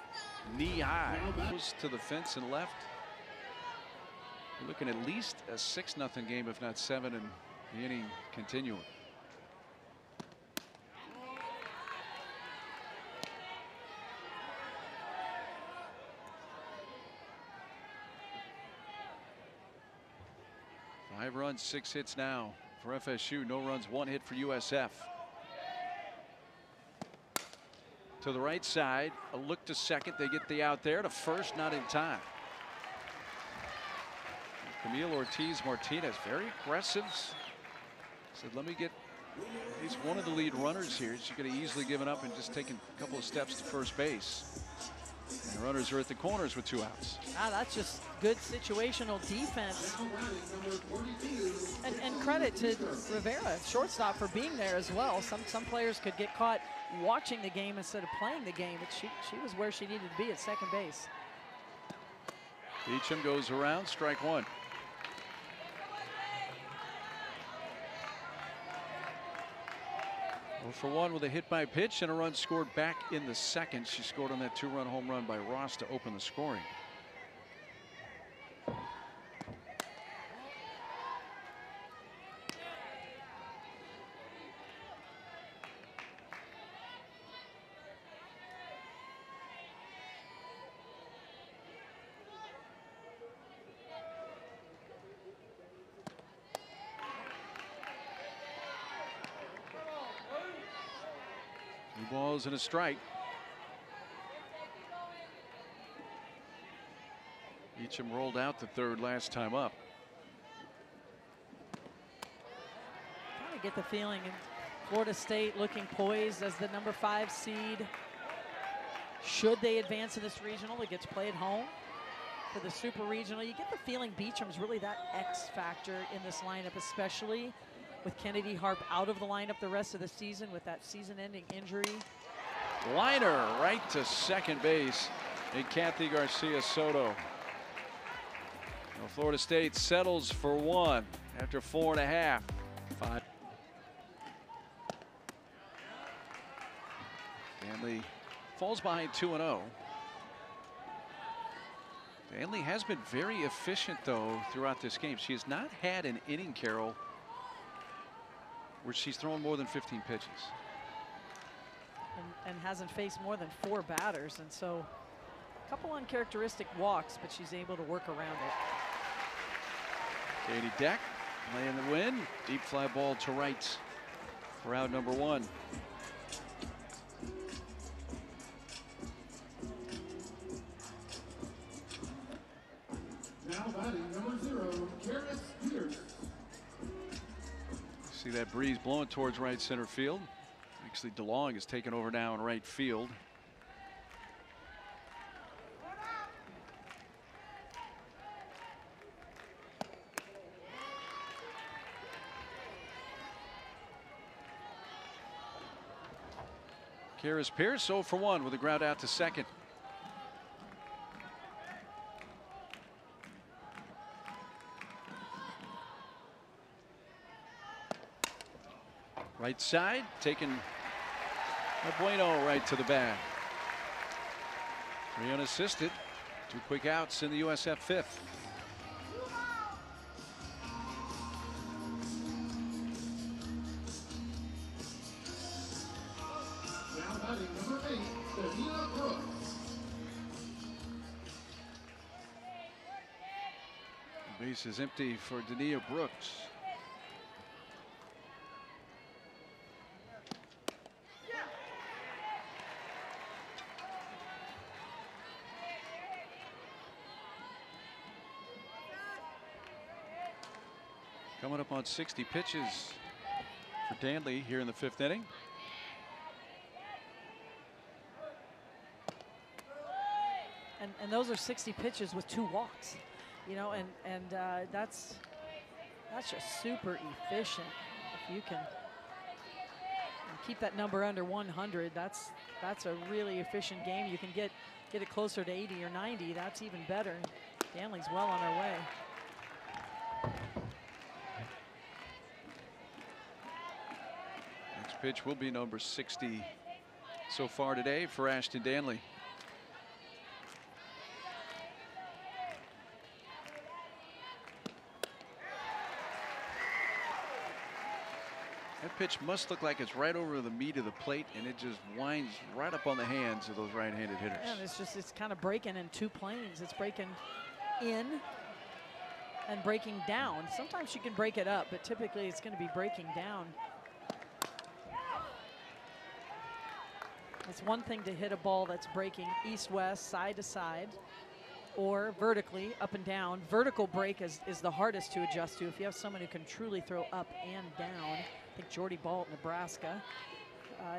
knee high. Goes to the fence and left. We're looking at least a 6-0 game, if not 7, in the inning continuing. Five runs, 6 hits now for FSU. No runs, 1 hit for USF. To the right side, a look to second. They get the out there to first, not in time. Camille Ortiz Martinez, very aggressive. Said, let me get at least one of the lead runners here. She could have easily given up and just taken a couple of steps to first base. And the runners are at the corners with 2 outs. Ah, that's just good situational defense. And credit to Rivera, shortstop, for being there as well. Some players could get caught watching the game instead of playing the game, but she was where she needed to be at second base. Beecham goes around, strike 1. 0-for-1 with a hit by pitch and a run scored back in the second. She scored on that 2-run home run by Ross to open the scoring. Balls and a strike. Beecham rolled out the third last time up. Kind of get the feeling, and Florida State looking poised as the #5 seed. Should they advance in this regional, it gets played home. For the Super Regional, you get the feeling Beecham's really that X factor in this lineup, especially with Kennedy Harp out of the lineup the rest of the season with that season-ending injury. Liner right to second base, and Kathy Garcia Soto. Well, Florida State settles for 1 after 4.5. 5. Danley falls behind 2-0. Danley has been very efficient, though, throughout this game. She has not had an inning, Carol, where she's thrown more than 15 pitches. And hasn't faced more than 4 batters. And so a couple uncharacteristic walks, but she's able to work around it. Katie Deck laying the win. Deep fly ball to right for out number 1. Now batting number 0, Karis Peters. See that breeze blowing towards right center field. Actually, DeLong has taken over now in right field. Karis Pierce 0 for 1 with a ground out to second. Right side, taking a Bueno right to the bag. 3 unassisted, 2 quick outs in the USF 5th. Now batting number 8, Dania Brooks. The base is empty for Dania Brooks. Coming up on 60 pitches for Danley here in the 5th inning. And those are 60 pitches with 2 walks, you know, and that's just super efficient. If you can keep that number under 100, that's a really efficient game. You can get it closer to 80 or 90. That's even better. Danley's well on her way. Next pitch will be number 60 so far today for Ashton Danley. That pitch must look like it's right over the meat of the plate, and it just winds right up on the hands of those right-handed hitters. And it's kind of breaking in 2 planes. It's breaking in and breaking down. Sometimes you can break it up, but typically it's going to be breaking down. It's one thing to hit a ball that's breaking east-west, side-to-side, or vertically, up and down. Vertical break is the hardest to adjust to. If you have someone who can truly throw up and down, I think Jordy Ball at Nebraska,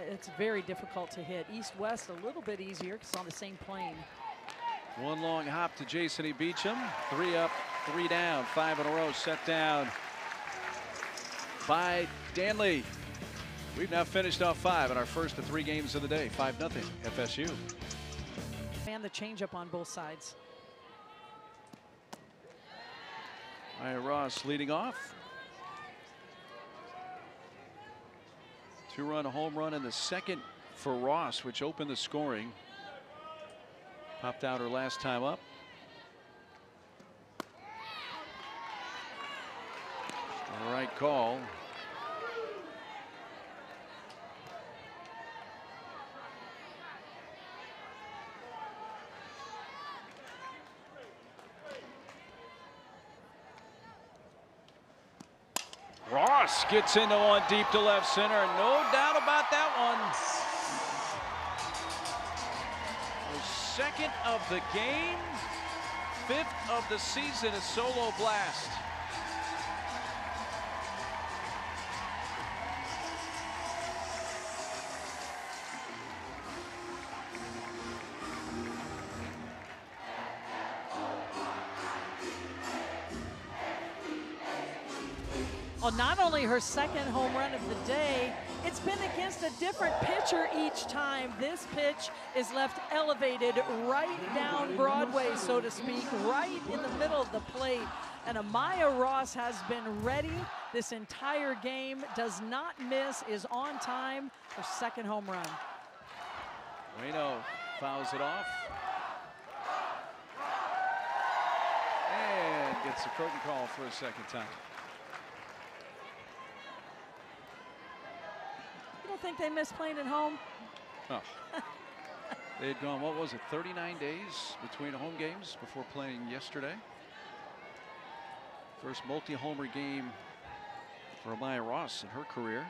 it's very difficult to hit. East-west a little bit easier because it's on the same plane. One long hop to Jason E. Beecham. 3 up, 3 down, 5 in a row set down by Danley. We've now finished off 5 in our first of 3 games of the day. 5-0 FSU. And the changeup on both sides. Maya Ross leading off. 2-run home run in the second for Ross, which opened the scoring. Popped out her last time up. All right call. Ross gets into one deep to left center. No doubt about that one. The second of the game, 5th of the season, a solo blast. Well, not only her second home run of the day, it's been against a different pitcher each time. This pitch is left elevated right down Broadway, so to speak, right in the middle of the plate. And Amaya Ross has been ready this entire game, does not miss, is on time. Her second home run. Bueno fouls it off. And gets the curtain call for a second time. You don't think they miss playing at home? Oh. They had gone, what was it, 39 days between home games before playing yesterday. First multi-homer game for Amaya Ross in her career.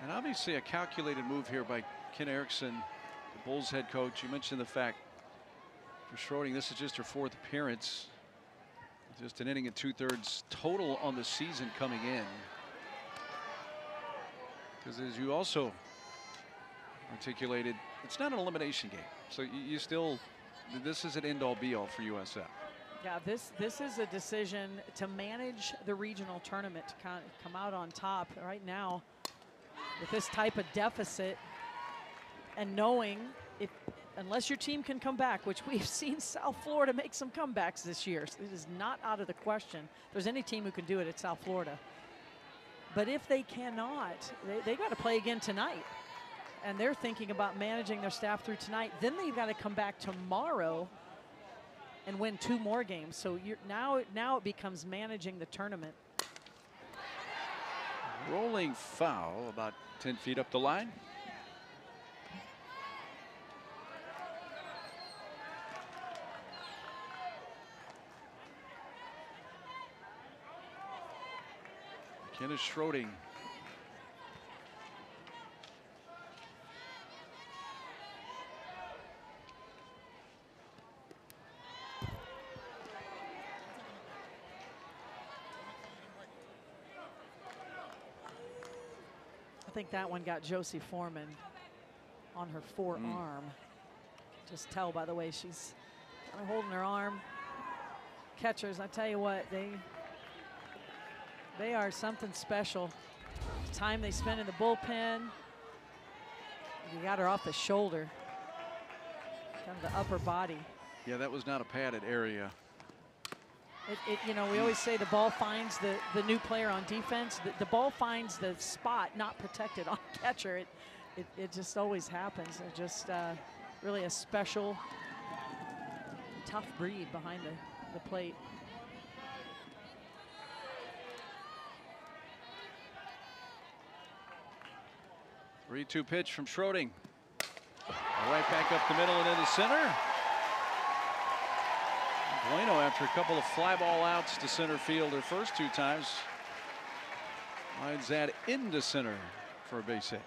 And obviously a calculated move here by Ken Erickson, the Bulls head coach. You mentioned the fact for Schroding, this is just her 4th appearance. Just an inning and 2/3 total on the season coming in. Because as you also articulated, it's not an elimination game. So you still, this is an end-all be-all for USF. Yeah, this is a decision to manage the regional tournament, to kind of come out on top right now with this type of deficit, and knowing if unless your team can come back, which we've seen South Florida make some comebacks this year, so it is not out of the question. There's any team who can do it at South Florida. But if they cannot, they got to play again tonight. And they're thinking about managing their staff through tonight. Then they've got to come back tomorrow and win 2 more games. So now it becomes managing the tournament. Rolling foul about 10 feet up the line. Kenneth Schroding. I think that one got Josie Foreman on her forearm. Just tell by the way she's kind of holding her arm. Catchers, I tell you what, they are something special. The time they spend in the bullpen. You got her off the shoulder, kind of the upper body. Yeah, that was not a padded area. You know, we always say the ball finds the new player on defense. The ball finds the spot not protected on catcher. It just always happens. They're just really a special, tough breed behind the plate. 3-2 pitch from Schroding. Right back up the middle and into center. Bueno, after a couple of fly ball outs to center field her first 2 times, lines that into center for a base hit.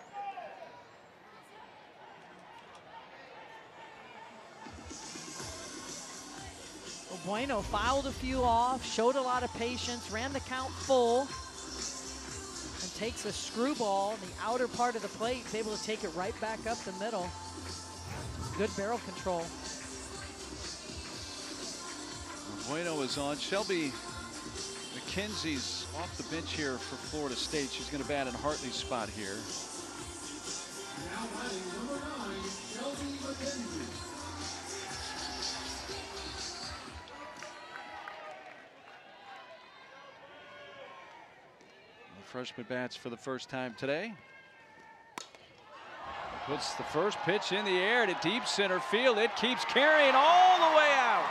Well, Bueno fouled a few off, showed a lot of patience, ran the count full, and takes a screwball in the outer part of the plate. Is able to take it right back up the middle. Good barrel control. Bueno is on. Shelby McKenzie's off the bench here for Florida State. She's going to bat in Hartley's spot here. Now batting number 9, Shelby McKenzie. The freshman bats for the first time today. Puts the first pitch in the air to deep center field. It keeps carrying all the way out.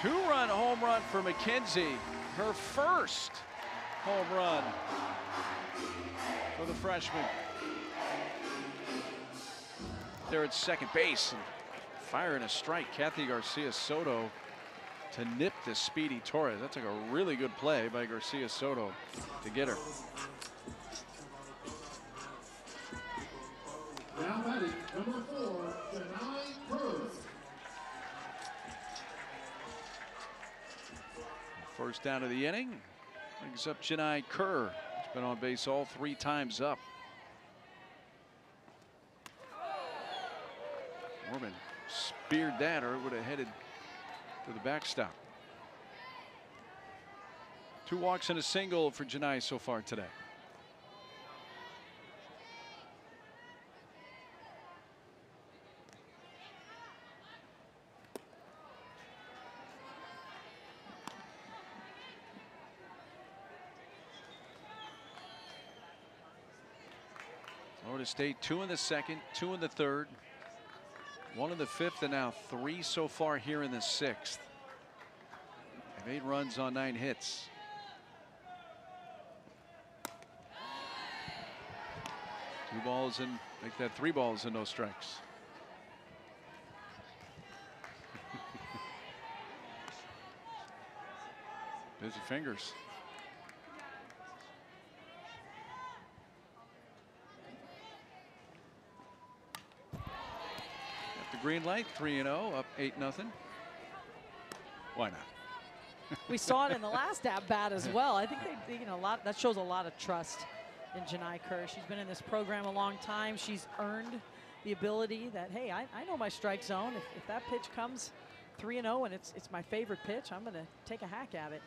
Two-run home run for McKenzie. Her first home run for the freshman. There at second base and firing a strike. Kathy Garcia Soto to nip the speedy Torres. That's like a really good play by Garcia Soto to get her. Now batting number 4, Janai Kerr. First down of the inning brings up Janai Kerr. He's been on base all 3 times up. Mormon speared that, or it would have headed to the backstop. 2 walks and a single for Janai so far today. Florida State 2 in the second, 2 in the third, 1 in the fifth, and now 3 so far here in the sixth. They have 8 runs on 9 hits. Two balls and make that 3 balls and no strikes. Busy fingers. Green light, 3-0, up 8-0. Why not? We saw it in the last at bat as well. I think they, a lot. That shows a lot of trust in Janai Kerr. She's been in this program a long time. She's earned the ability that, hey, I know my strike zone. If that pitch comes 3-0 and it's my favorite pitch, I'm going to take a hack at it.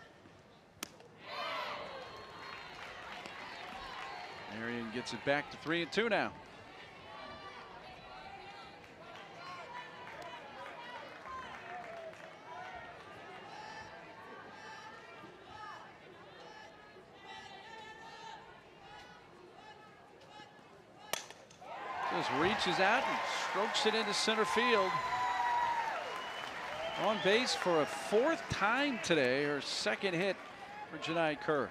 Marion gets it back to 3-2 now. Just reaches out and strokes it into center field. On base for a 4th time today, her 2nd hit for Janai Kerr.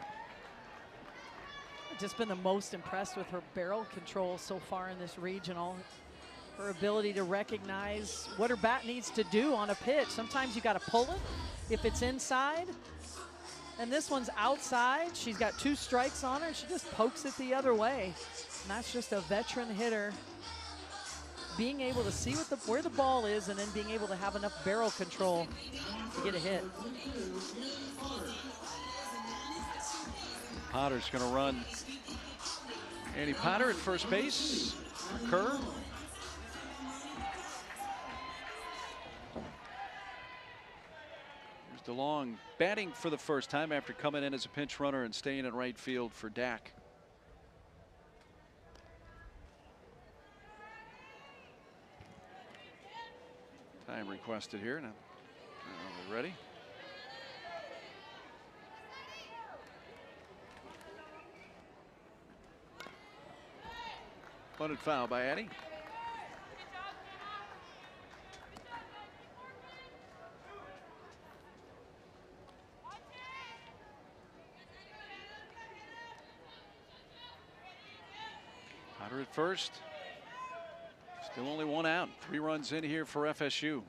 I've just been the most impressed with her barrel control so far in this regional. Her ability to recognize what her bat needs to do on a pitch. Sometimes you got to pull it if it's inside. And this one's outside. She's got 2 strikes on her. She just pokes it the other way. And that's just a veteran hitter being able to see where the ball is and then being able to have enough barrel control to get a hit. Potter's going to run. Annie Potter at first base. Kerr. Here's DeLong batting for the first time after coming in as a pinch runner and staying in right field for Dak. Time requested here. Now we're ready. Bunted foul by Addy. Potter at first. Still only 1 out. 3 runs in here for FSU.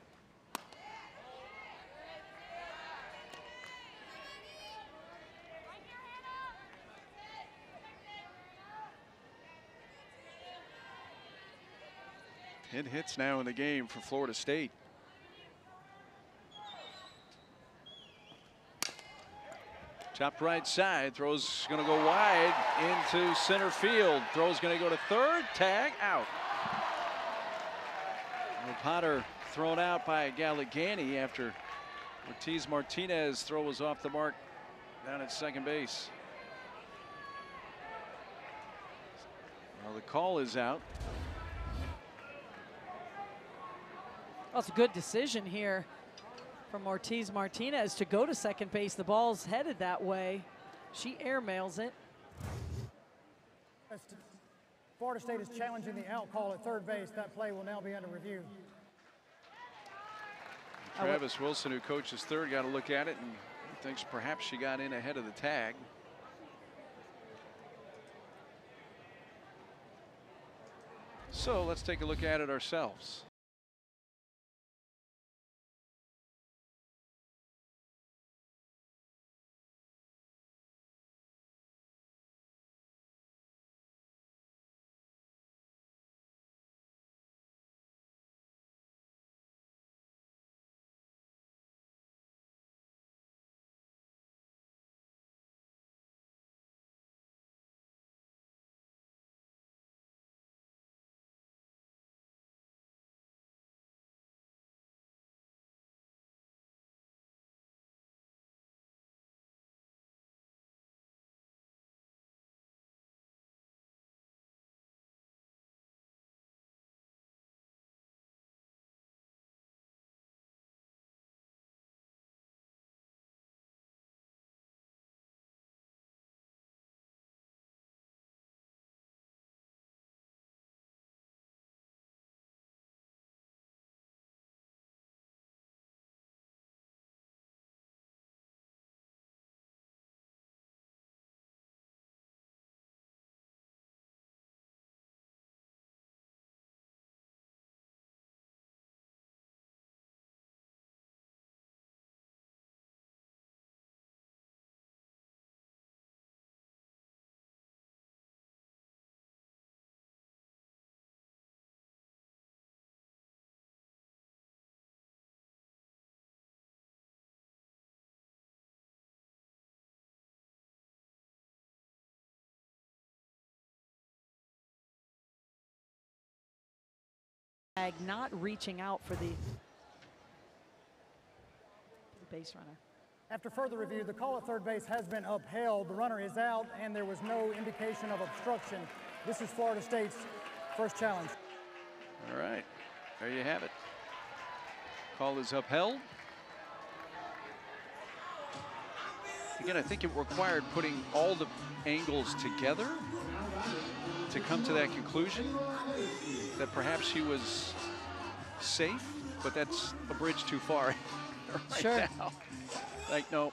Ten hits now in the game for Florida State. Chopped right side. Throw's going to go wide into center field. Throw's going to go to third. Tag out. Potter thrown out by Galligani after Ortiz Martinez throw was off the mark down at second base. Well, the call is out. Well, it's a good decision here from Ortiz Martinez to go to second base. The ball's headed that way. She airmails it. Florida State is challenging the out call at third base. That play will now be under review. Travis Wilson, who coaches third, got a look at it and thinks perhaps she got in ahead of the tag. So let's take a look at it ourselves. not reaching out for the base runner. After further review, the call at third base has been upheld. The runner is out, and there was no indication of obstruction. This is Florida State's first challenge. All right, there you have it. Call is upheld. Again, I think it required putting all the angles together to come to that conclusion that perhaps she was safe, but that's a bridge too far right Sure. now. Like, no,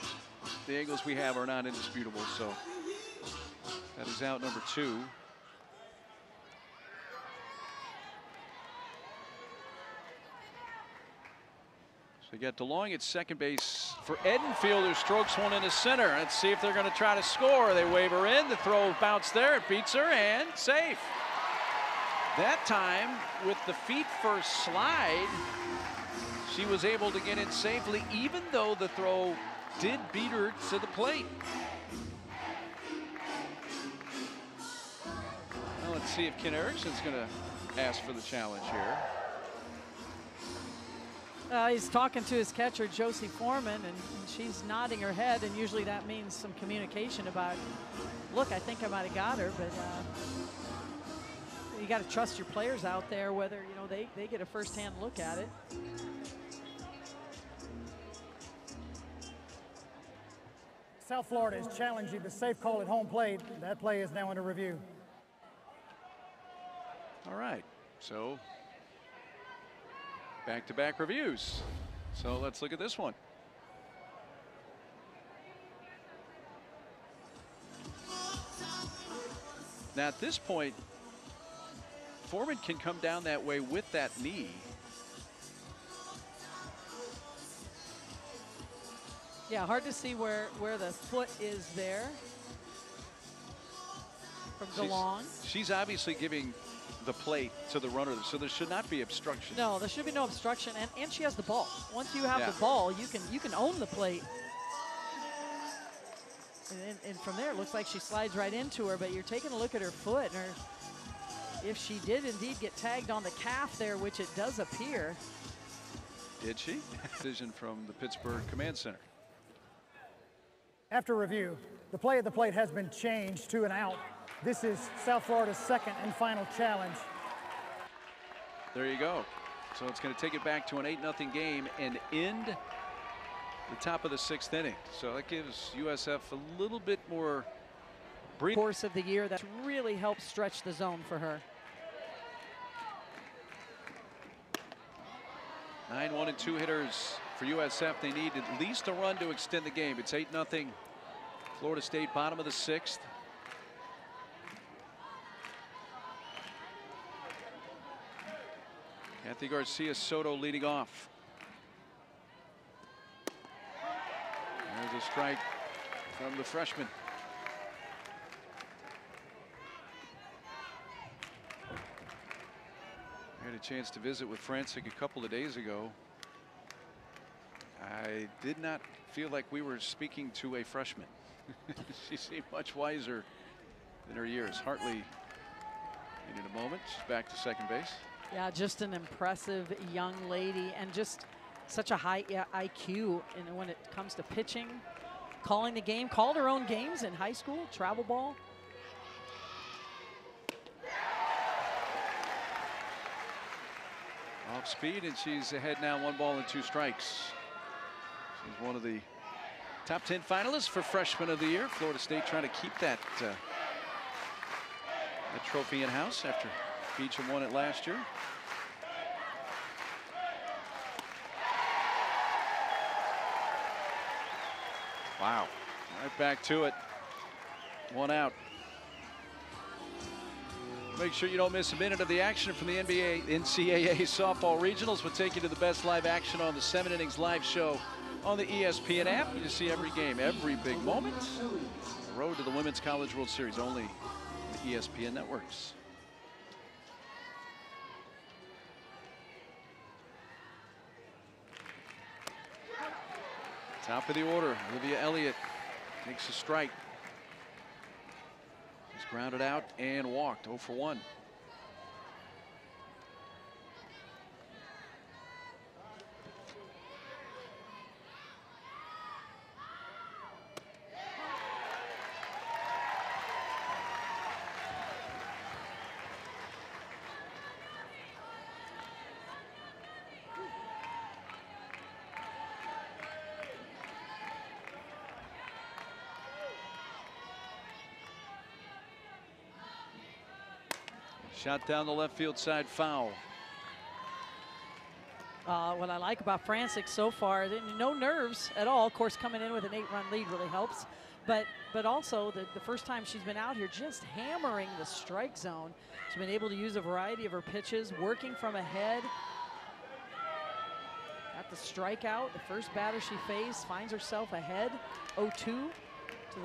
the angles we have are not indisputable, so that is out number 2. So you got DeLong at second base for Edenfield, who strokes one into center. Let's see if they're going to try to score. They wave her in. The throw bounced there. It beats her and safe. That time, with the feet first slide, she was able to get in safely, even though the throw did beat her to the plate. Well, let's see if Ken Erickson's going to ask for the challenge here. He's talking to his catcher, Josie Foreman, and she's nodding her head, and usually that means some communication about, look, I think I might have got her, but you got to trust your players out there, whether, you know, they get a first-hand look at it. South Florida is challenging the safe call at home plate. That play is now under review. All right, so back-to-back reviews. So let's look at this one. Now at this point, Foreman can come down that way with that knee. Yeah, hard to see where the foot is there from DeLong. She's obviously giving the plate to the runner, so there should not be obstruction. No, there should be no obstruction, and she has the ball. Once you have the ball, you can own the plate. And from there, it looks like she slides right into her, but you're taking a look at her foot, and if she did indeed get tagged on the calf there, which it does appear. Did she? Decision from the Pittsburgh Command Center. After review, the play at the plate has been changed to an out. This is South Florida's second and final challenge. There you go. So it's going to take it back to an 8-0 game and end the top of the 6th inning. So that gives USF a little bit more breathing. Course of the year that really helped stretch the zone for her. 9 1-2 hitters for USF. They need at least a run to extend the game. It's 8-0. Florida State, bottom of the 6th. Kathy Garcia Soto leading off. There's a strike from the freshman. I had a chance to visit with Francis a couple of days ago. I did not feel like we were speaking to a freshman. She seemed much wiser than her years. Hartley in a moment. She's back to second base. Yeah, just an impressive young lady, and just such a high IQ. And when it comes to pitching, calling the game, called her own games in high school, travel ball. Off speed, and she's ahead now, 1 ball and 2 strikes. She's one of the top 10 finalists for Freshman of the Year. Florida State trying to keep that trophy in house after Beecham won it last year. Wow, right back to it. 1 out. Make sure you don't miss a minute of the action from the NCAA softball regionals. We'll take you to the best live action on the 7 Innings live show on the ESPN app. You see every game, every big moment. The road to the Women's College World Series, only on the ESPN networks. Top of the order, Olivia Elliott takes a strike. He's grounded out and walked, 0 for 1. Shot down the left field side, foul. What I like about Francic so far, no nerves at all. Of course, coming in with an 8-run lead really helps. But also the first time she's been out here, just hammering the strike zone. She's been able to use a variety of her pitches, working from ahead. At the strikeout, the first batter she faced, finds herself ahead 0-2 to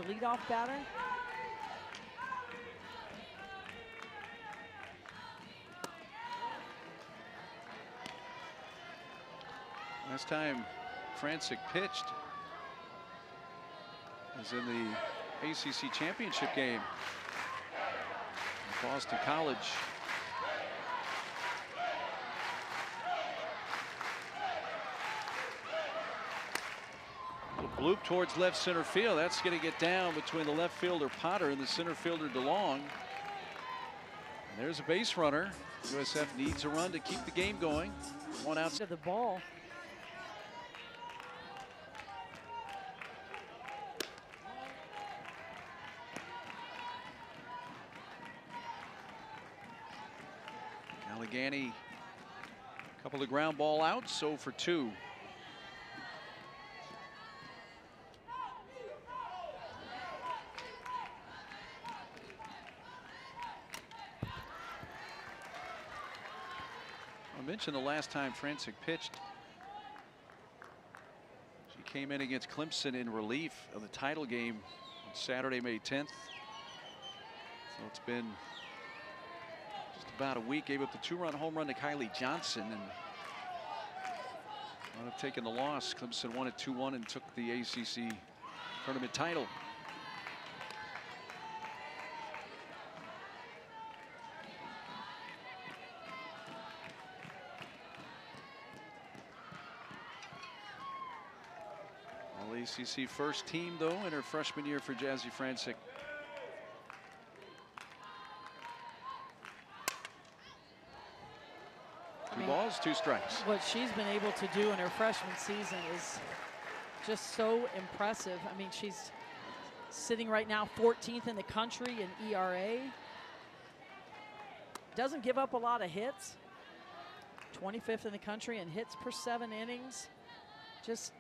the leadoff batter. Last time Francic pitched was in the ACC championship game in Boston College. A bloop towards left center field. That's going to get down between the left fielder Potter and the center fielder DeLong. And there's a base runner. USF needs a run to keep the game going. One out to the ball. Gallegani, a couple of ground ball outs, so for 2. I mentioned the last time Francic pitched. She came in against Clemson in relief of the title game on Saturday, May 10th. So it's been just about a week. Gave up the 2-run home run to Kylie Johnson and wound up taking the loss. Clemson won it 2-1 and took the ACC tournament title. All ACC first team though in her freshman year for Jazzy Francic. Two balls, 2 strikes. What she's been able to do in her freshman season is just so impressive. I mean, she's sitting right now 14th in the country in ERA. Doesn't give up a lot of hits. 25th in the country in hits per 7 innings. Just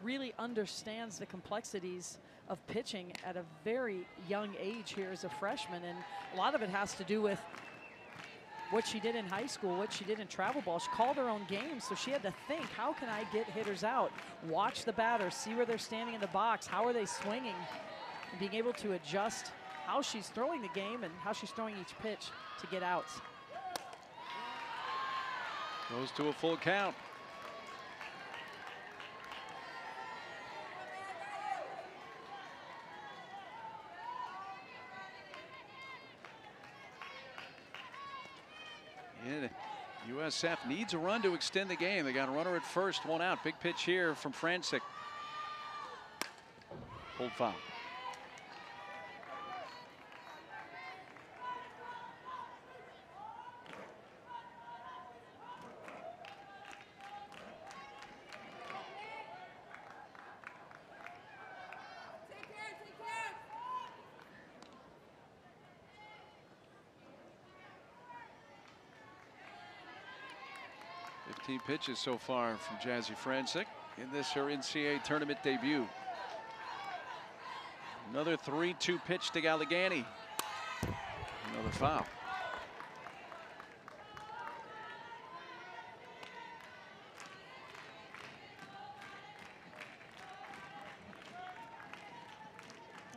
really understands the complexities of pitching at a very young age here as a freshman. And a lot of it has to do with what she did in high school, what she did in travel ball. She called her own game, so she had to think, how can I get hitters out? Watch the batter, see where they're standing in the box, how are they swinging, and being able to adjust how she's throwing the game and how she's throwing each pitch to get outs. Goes to a full count. And USF needs a run to extend the game. They got a runner at first, 1 out. Big pitch here from Francic. Pulled foul. Pitches so far from Jazzy Francic in this her NCAA tournament debut. Another 3-2 pitch to Gallegani. Another foul.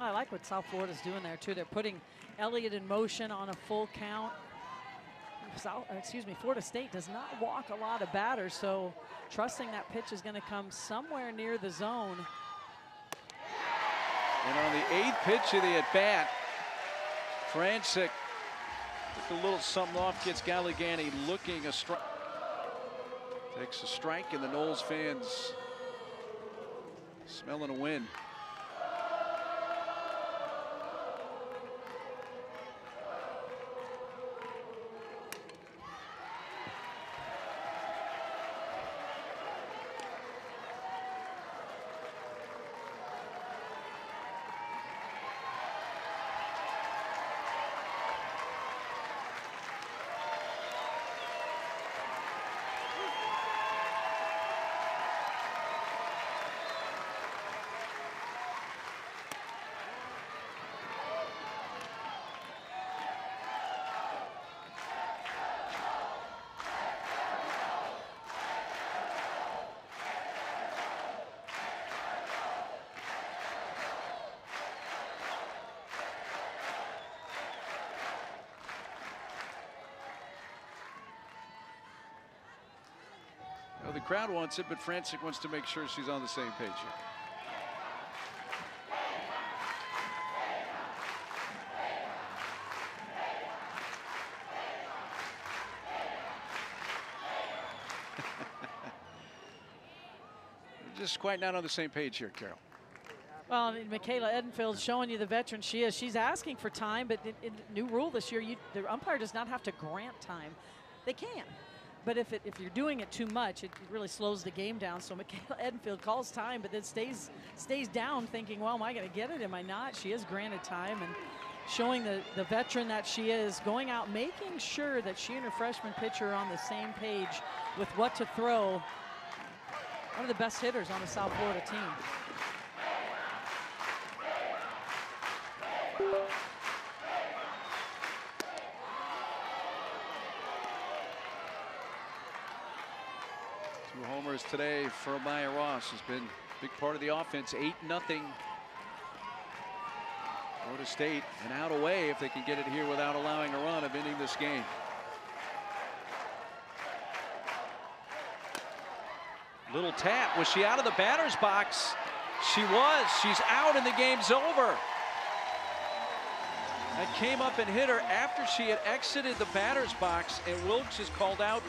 I like what South Florida's doing there too. They're putting Elliott in motion on a full count. Florida State does not walk a lot of batters, so trusting that pitch is going to come somewhere near the zone. And on the 8th pitch of the at-bat, Francic took a little something off, gets Gallegani looking a strike. Takes a strike, and the Noles fans smelling a win. crowd wants it, but Franczyk wants to make sure she's on the same page here. We're just quite not on the same page here, Carol. Well, I mean, Michaela Edenfield's showing you the veteran she is. She's asking for time, but in new rule this year, the umpire does not have to grant time. They can. But if you're doing it too much, it really slows the game down. So Michaela Edenfield calls time, but then stays down thinking, well, am I going to get it? Am I not? She is granted time and showing the veteran that she is, going out, making sure that she and her freshman pitcher are on the same page with what to throw. One of the best hitters on the South Florida team. Two homers today for Amaya Ross has been a big part of the offense. 8-0. Florida State an out away if they can get it here without allowing a run of ending this game. Little tap. Was she out of the batter's box? She was. She's out and the game's over. That came up and hit her after she had exited the batter's box, and Wilkes is called out